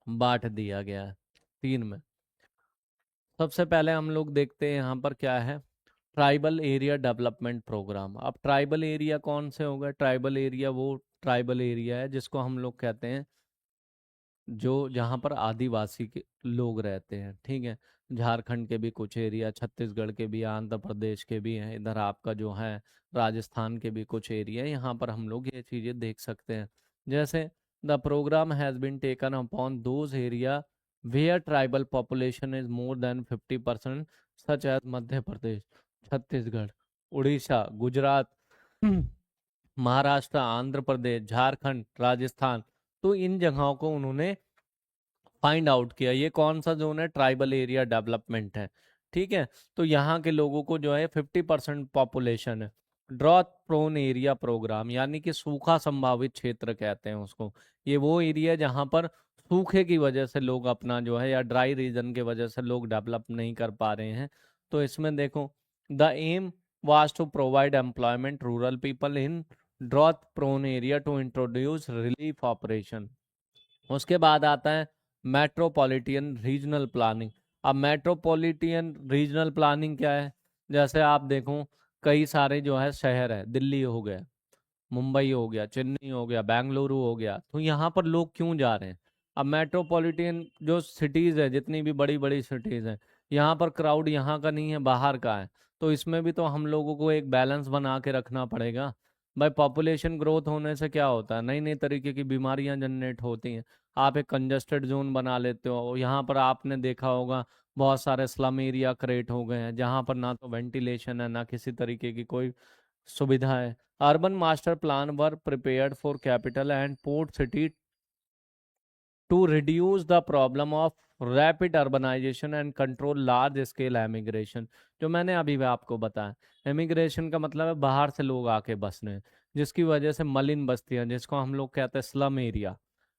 बांट दिया गया है, तीन में। सबसे पहले हम लोग देखते हैं यहाँ पर क्या है, ट्राइबल एरिया डेवलपमेंट प्रोग्राम। अब ट्राइबल एरिया कौन से होगा? ट्राइबल एरिया वो ट्राइबल एरिया है जिसको हम लोग कहते हैं जो जहाँ पर आदिवासी के लोग रहते हैं, ठीक है। झारखंड के भी कुछ एरिया, छत्तीसगढ़ के भी, आंध्र प्रदेश के भी हैं, इधर आपका जो है राजस्थान के भी कुछ एरिया, यहाँ पर हम लोग ये चीज़ें देख सकते हैं। जैसे the program has been taken upon those area where tribal population is more than 50%, such as Madhya Pradesh, Chhattisgarh, Orissa, Gujarat, Maharashtra, Andhra Pradesh, Jharkhand, Rajasthan. तो इन जगहों को उन्होंने फाइंड आउट किया, ये कौन सा जोन है, ट्राइबल एरिया डेवलपमेंट है, ठीक है। तो यहाँ के लोगों को जो है 50% पॉपुलेशन है। ड्रॉट प्रोन एरिया प्रोग्राम, यानी कि सूखा संभावित क्षेत्र कहते हैं उसको। ये वो एरिया जहाँ पर सूखे की वजह से लोग अपना जो है, या ड्राई रीजन के वजह से लोग डेवलप नहीं कर पा रहे हैं। तो इसमें देखो, the aim was to provide employment rural people in drought prone area to introduce relief operation. उसके बाद आता है मेट्रोपॉलिटन रीजनल प्लानिंग। अब मेट्रोपॉलिटन रीजनल प्लानिंग क्या है? जैसे आप देखो, कई सारे जो है शहर है, दिल्ली हो गया, मुंबई हो गया, चेन्नई हो गया, बेंगलुरु हो गया, तो यहाँ पर लोग क्यों जा रहे हैं? अब मेट्रोपॉलिटन जो सिटीज़ है, जितनी भी बड़ी बड़ी सिटीज़ हैं, यहाँ पर क्राउड यहाँ का नहीं है, बाहर का है। तो इसमें भी तो हम लोगों को एक बैलेंस बना के रखना पड़ेगा। भाई पॉपुलेशन ग्रोथ होने से क्या होता है, नई नई तरीके की बीमारियां जनरेट होती हैं। आप एक कंजस्टेड जोन बना लेते हो, यहाँ पर आपने देखा होगा बहुत सारे स्लम एरिया क्रिएट हो गए हैं, जहाँ पर ना तो वेंटिलेशन है, ना किसी तरीके की कोई सुविधा है। Urban master plan were prepared for capital and port city to reduce the problem of rapid urbanisation and control large scale emigration. जो मैंने अभी भी आपको बताया, एमिग्रेशन का मतलब है बाहर से लोग आके बसने हैं, जिसकी वजह से मलिन बस्तियां, जिसको हम लोग कहते हैं स्लम एरिया।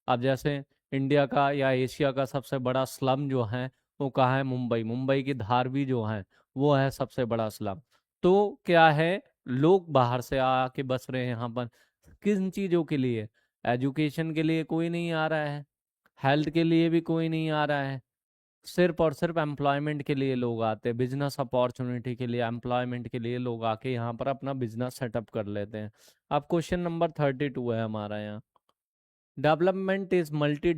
अब जैसे इंडिया का या एशिया का सबसे बड़ा स्लम जो है वो कहाँ है? मुंबई। मुंबई की धारवी जो है वो है सबसे बड़ा स्लम। तो क्या है, लोग बाहर से आके बस रहे हैं यहाँ पर, किन चीज़ों के लिए? एजुकेशन के लिए कोई नहीं आ रहा है, हेल्थ के लिए भी कोई नहीं आ रहा है, सिर्फ और सिर्फ एम्प्लॉयमेंट के लिए लोग आते हैं, बिजनेस अपॉर्चुनिटी के लिए, एम्प्लॉयमेंट के लिए लोग आके यहाँ पर अपना बिजनेस सेटअप कर लेते हैं। अब क्वेश्चन नंबर 32 है हमारा यहाँ। Development is multi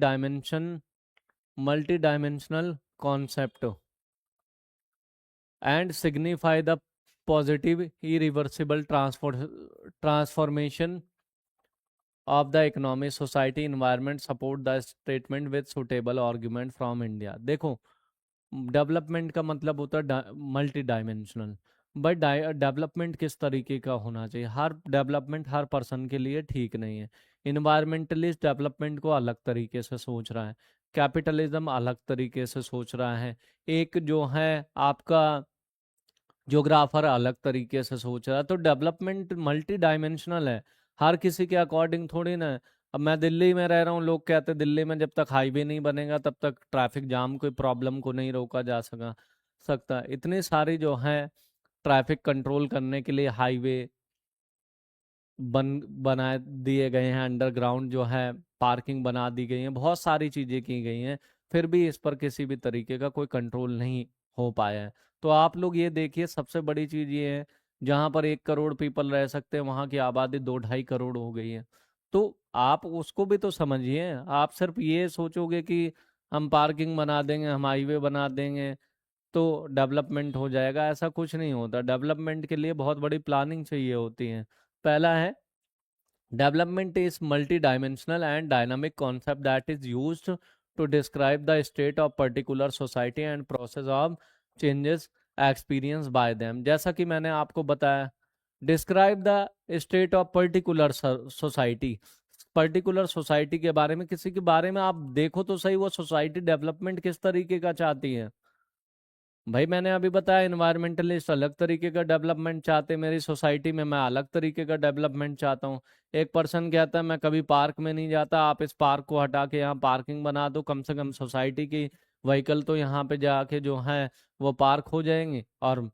dimensional concept and signify the positive irreversible transformation of the economy, society, environment, support the statement with suitable argument from India। देखो, डेवलपमेंट का मतलब होता है मल्टी डायमेंशनल। बट डेवलपमेंट किस तरीके का होना चाहिए? हर डेवलपमेंट हर पर्सन के लिए ठीक नहीं है। इन्वायरमेंटलिस्ट डेवलपमेंट को अलग तरीके से सोच रहा है, कैपिटलिज्म अलग तरीके से सोच रहा है, एक जो है आपका ज्योग्राफर अलग तरीके से सोच रहा है। तो डेवलपमेंट मल्टी डायमेंशनल है, हर किसी के अकॉर्डिंग थोड़ी ना है। अब मैं दिल्ली में रह रहा हूँ, लोग कहते हैं दिल्ली में जब तक हाईवे नहीं बनेगा तब तक ट्रैफिक जाम कोई प्रॉब्लम को नहीं रोका जा सकता। इतनी सारी जो है ट्रैफिक कंट्रोल करने के लिए हाईवे बना दिए गए हैं, अंडरग्राउंड जो है पार्किंग बना दी गई है, बहुत सारी चीजें की गई हैं, फिर भी इस पर किसी भी तरीके का कोई कंट्रोल नहीं हो पाया है। तो आप लोग ये देखिए, सबसे बड़ी चीज ये है, जहां पर 1 करोड़ पीपल रह सकते हैं वहां की आबादी 2-2.5 करोड़ हो गई है। तो आप उसको भी तो समझिए। आप सिर्फ ये सोचोगे कि हम पार्किंग बना देंगे, हम हाईवे बना देंगे तो डेवलपमेंट हो जाएगा, ऐसा कुछ नहीं होता। डेवलपमेंट के लिए बहुत बड़ी प्लानिंग चाहिए होती है। पहला है, development is multidimensional and dynamic concept that is used to describe the state of particular society and process of changes experienced by them। जैसा कि मैंने आपको बताया, describe the state of particular society। Particular society के बारे में, किसी के बारे में आप देखो तो सही, वो सोसाइटी डेवलपमेंट किस तरीके का चाहती है। भाई मैंने अभी बताया, इन्वायरमेंटलिस्ट अलग तरीके का डेवलपमेंट चाहते हैं, मेरी सोसाइटी में मैं अलग तरीके का डेवलपमेंट चाहता हूँ। एक पर्सन कहता है मैं कभी पार्क में नहीं जाता, आप इस पार्क को हटा के यहाँ पार्किंग बना दो, कम से कम सोसाइटी की व्हीकल तो यहाँ पे जाके जो है वो पार्क हो जाएंगे और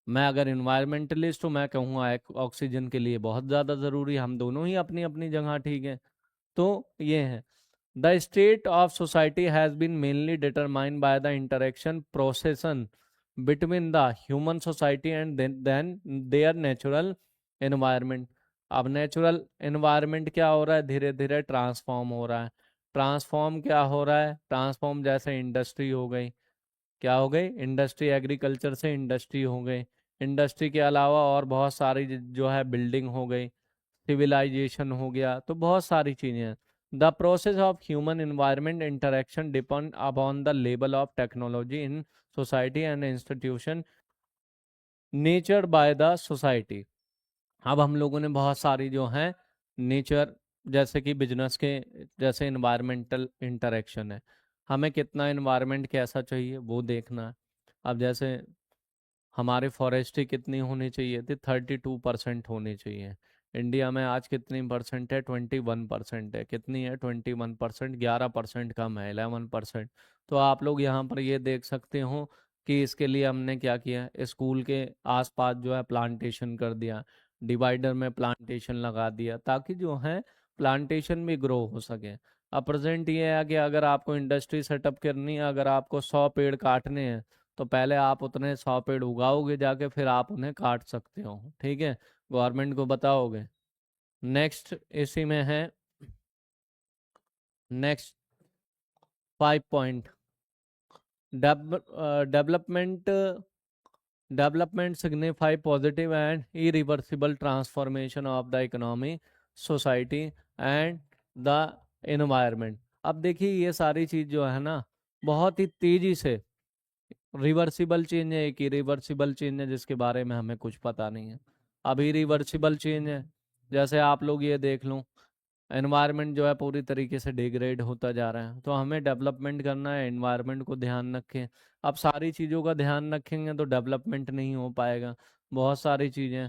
मैं अगर इन्वायरमेंटलिस्ट हूँ, मैं कहूँगा ऑक्सीजन के लिए बहुत ज़्यादा ज़रूरी है। हम दोनों ही अपनी अपनी जगह ठीक है। तो ये है, the state of society has been mainly determined by the interaction procession between the human society and then their natural environment. अब नेचुरल एनवायरनमेंट क्या हो रहा है, धीरे धीरे ट्रांसफॉर्म हो रहा है। ट्रांसफॉर्म क्या हो रहा है, ट्रांसफॉर्म जैसे इंडस्ट्री हो गई, क्या हो गई इंडस्ट्री, एग्रीकल्चर से इंडस्ट्री हो गई। इंडस्ट्री के अलावा और बहुत सारी जो है बिल्डिंग हो गई, सिविलाइजेशन हो गया, तो बहुत सारी चीजें हैं। The process of human environment interaction depend upon the level of technology in society and institution nature by the society. अब हम लोगों ने बहुत सारी जो है नेचर, जैसे कि बिजनेस के, जैसे इन्वायरमेंटल इंटरेक्शन है, हमें कितना इन्वायरमेंट कैसा चाहिए वो देखना है। अब जैसे हमारे फॉरेस्ट्री कितनी होनी चाहिए थी, 32% होनी चाहिए। इंडिया में आज कितनी परसेंट है, 21% है। कितनी है, 21%, 11% कम है, 11%। तो आप लोग यहाँ पर ये देख सकते हो कि इसके लिए हमने क्या किया, स्कूल के आसपास जो है प्लांटेशन कर दिया, डिवाइडर में प्लांटेशन लगा दिया, ताकि जो है प्लांटेशन भी ग्रो हो सके। अब प्रेजेंट ये है कि अगर आपको इंडस्ट्री सेटअप करनी है, अगर आपको 100 पेड़ काटने हैं, तो पहले आप उतने 100 पेड़ उगाओगे जाके, फिर आप उन्हें काट सकते हो, ठीक है, गवर्नमेंट को बताओगे। नेक्स्ट इसी में है, next 5 point, development development signify positive and irreversible transformation of the economy, society and the environment. अब देखिए ये सारी चीज जो है ना, बहुत ही तेजी से रिवर्सिबल चेंज है, एक इरिवर्सिबल चेंज है जिसके बारे में हमें कुछ पता नहीं है। अभी रिवर्सिबल चेंज है, जैसे आप लोग ये देख लो, एनवायरनमेंट जो है पूरी तरीके से डिग्रेड होता जा रहा है, तो हमें डेवलपमेंट करना है, एनवायरनमेंट को ध्यान रखें। अब सारी चीज़ों का ध्यान रखेंगे तो डेवलपमेंट नहीं हो पाएगा। बहुत सारी चीज़ें,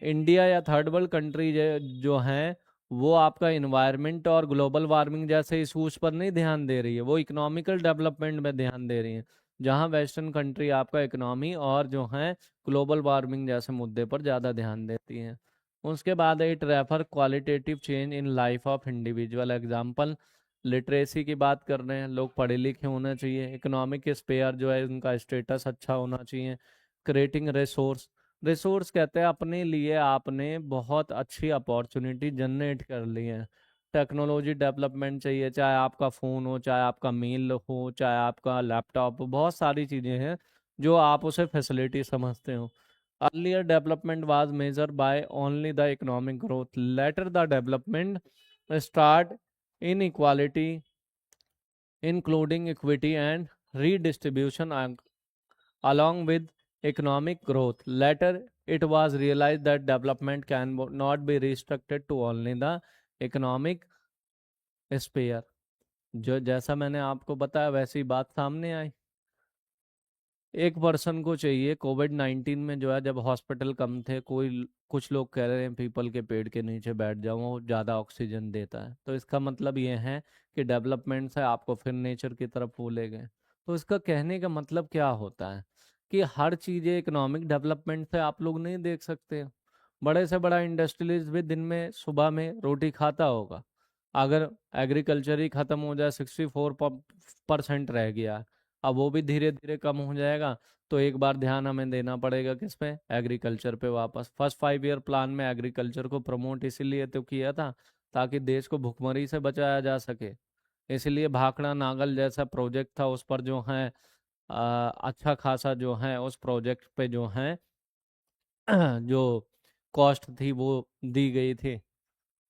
इंडिया या थर्ड वर्ल्ड कंट्री जो हैं, वो आपका इन्वायरमेंट और ग्लोबल वार्मिंग जैसे इशूज पर नहीं ध्यान दे रही है, वो इकोनॉमिकल डेवलपमेंट में ध्यान दे रही है। जहाँ वेस्टर्न कंट्री आपका इकोनॉमी और जो है ग्लोबल वार्मिंग जैसे मुद्दे पर ज़्यादा ध्यान देती हैं। उसके बाद it refer qualitative change in life of individual. Example, literacy की बात कर रहे हैं, लोग पढ़े लिखे होना चाहिए। इकोनॉमिक स्पेयर जो है उनका स्टेटस अच्छा होना चाहिए। क्रिएटिंग रिसोर्स, रिसोर्स कहते हैं अपने लिए आपने बहुत अच्छी अपॉर्चुनिटी जनरेट कर ली है। टेक्नोलॉजी डेवलपमेंट चाहिए, चाहे आपका फ़ोन हो, चाहे आपका मेल हो, चाहे आपका लैपटॉप हो, बहुत सारी चीज़ें हैं जो आप उसे फैसिलिटी समझते हो। Earlier development was major by only the economic growth, later the development start in equality including equity and redistribution along with economic growth. Later, it was realized that development can not be restricted to only the economic sphere. जो जैसा मैंने आपको बताया वैसी बात सामने आई। एक पर्सन को चाहिए, कोविड 19 में जो है जब हॉस्पिटल कम थे, कुछ लोग कह रहे हैं पीपल के पेड़ के नीचे बैठ जाओ, वो ज़्यादा ऑक्सीजन देता है। तो इसका मतलब ये है कि डेवलपमेंट से आपको फिर नेचर की तरफ वो ले गए। तो इसका कहने का मतलब क्या होता है कि हर चीज़ें इकोनॉमिक डेवलपमेंट से आप लोग नहीं देख सकते। बड़े से बड़ा इंडस्ट्रियलिस्ट भी दिन में सुबह में रोटी खाता होगा, अगर एग्रीकल्चर ही खत्म हो जाए, 64% रह गया, अब वो भी धीरे धीरे कम हो जाएगा, तो एक बार ध्यान हमें देना पड़ेगा किस पे, एग्रीकल्चर पे वापस। फर्स्ट 5 ईयर प्लान में एग्रीकल्चर को प्रमोट इसीलिए तो किया था ताकि देश को भुखमरी से बचाया जा सके। इसलिए भाखड़ा नागल जैसा प्रोजेक्ट था, उस पर जो है अच्छा खासा जो है उस प्रोजेक्ट पे जो है जो कॉस्ट थी वो दी गई थी।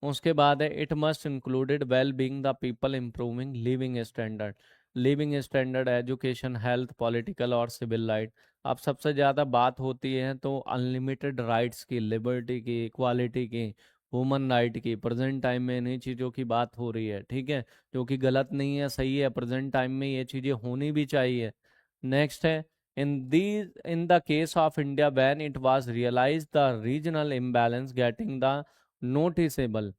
उसके बाद है, it must included well being the people, improving living standard. Living standard, education, health, political और सिविल राइट। अब सबसे ज़्यादा बात होती है तो अनलिमिटेड राइट्स की, लिबर्टी की, इक्वालिटी की, ह्यूमन राइट की। प्रेजेंट टाइम में इन्हीं चीज़ों की बात हो रही है, ठीक है, जो कि गलत नहीं है, सही है। प्रेजेंट टाइम में ये चीज़ें होनी भी चाहिए। नेक्स्ट है, in the case of India, when it was realized the regional imbalance getting the noticeable।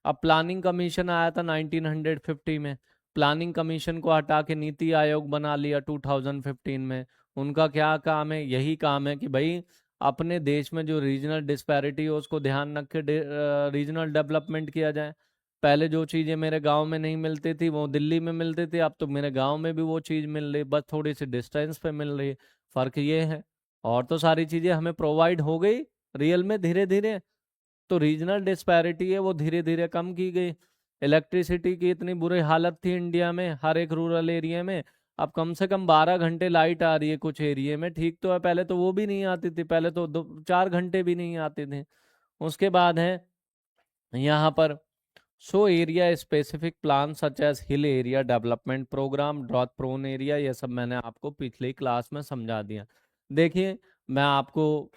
अब प्लानिंग कमीशन आया था 1950 में, प्लानिंग कमीशन को हटा के नीति आयोग बना लिया 2015 में। उनका क्या काम है, यही काम है कि भाई अपने देश में जो रीजनल डिस्पैरिटी है उसको ध्यान रख के रीजनल डेवलपमेंट किया जाए। पहले जो चीज़ें मेरे गांव में नहीं मिलती थी वो दिल्ली में मिलती थी, अब तो मेरे गांव में भी वो चीज़ मिल रही, बस थोड़ी सी डिस्टेंस पे मिल रही है। फर्क ये है, और तो सारी चीज़ें हमें प्रोवाइड हो गई रियल में धीरे धीरे। तो रीजनल डिस्पैरिटी है वो धीरे धीरे कम की गई। इलेक्ट्रिसिटी की इतनी बुरी हालत थी इंडिया में हर एक रूरल एरिया में, अब कम से कम 12 घंटे लाइट आ रही है कुछ एरिया में। ठीक तो है, पहले तो वो भी नहीं आती थी, पहले तो 2-4 घंटे भी नहीं आते थे। उसके बाद है यहाँ पर show area specific plan such as hill area development programme, drought prone area, ये सब मैंने आपको पिछली क्लास में समझा दिया। देखिए, मैं आपको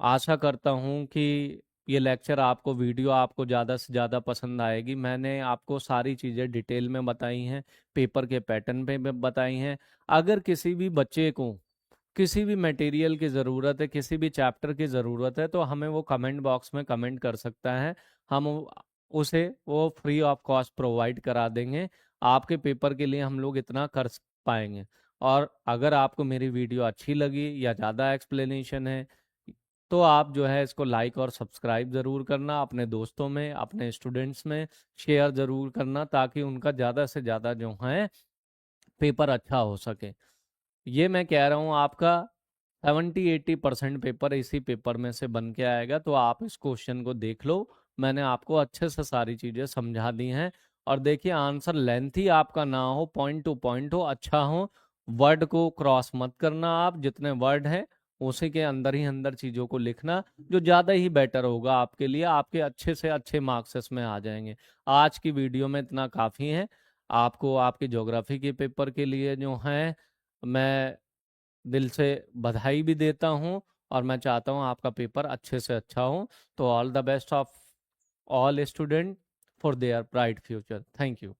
आशा करता हूँ कि ये लेक्चर आपको, वीडियो आपको ज़्यादा से ज़्यादा पसंद आएगी। मैंने आपको सारी चीज़ें डिटेल में बताई हैं, पेपर के पैटर्न पे भी बताई हैं। अगर किसी भी बच्चे को किसी भी मटेरियल की ज़रूरत है, किसी भी चैप्टर की ज़रूरत है, तो हमें वो कमेंट बॉक्स में कमेंट कर सकता है। हम उसे वो फ्री ऑफ कॉस्ट प्रोवाइड करा देंगे। आपके पेपर के लिए हम लोग इतना कर पाएंगे। और अगर आपको मेरी वीडियो अच्छी लगी या ज़्यादा एक्सप्लेनेशन है, तो आप जो है इसको लाइक और सब्सक्राइब ज़रूर करना, अपने दोस्तों में, अपने स्टूडेंट्स में शेयर ज़रूर करना, ताकि उनका ज़्यादा से ज़्यादा जो है पेपर अच्छा हो सके। ये मैं कह रहा हूँ, आपका 70-80% पेपर इसी पेपर में से बन के आएगा। तो आप इस क्वेश्चन को देख लो, मैंने आपको अच्छे से सारी चीज़ें समझा दी हैं। और देखिए, आंसर लेंथी आपका ना हो, पॉइंट टू पॉइंट हो, अच्छा हो। वर्ड को क्रॉस मत करना, आप जितने वर्ड हैं उसी के अंदर ही अंदर चीज़ों को लिखना, जो ज़्यादा ही बेटर होगा आपके लिए। आपके अच्छे से अच्छे मार्क्स इसमें आ जाएंगे। आज की वीडियो में इतना काफ़ी है। आपको आपकी ज्योग्राफी के पेपर के लिए जो है मैं दिल से बधाई भी देता हूँ, और मैं चाहता हूँ आपका पेपर अच्छे से अच्छा हो। तो all the best of all student for their bright future. Thank you.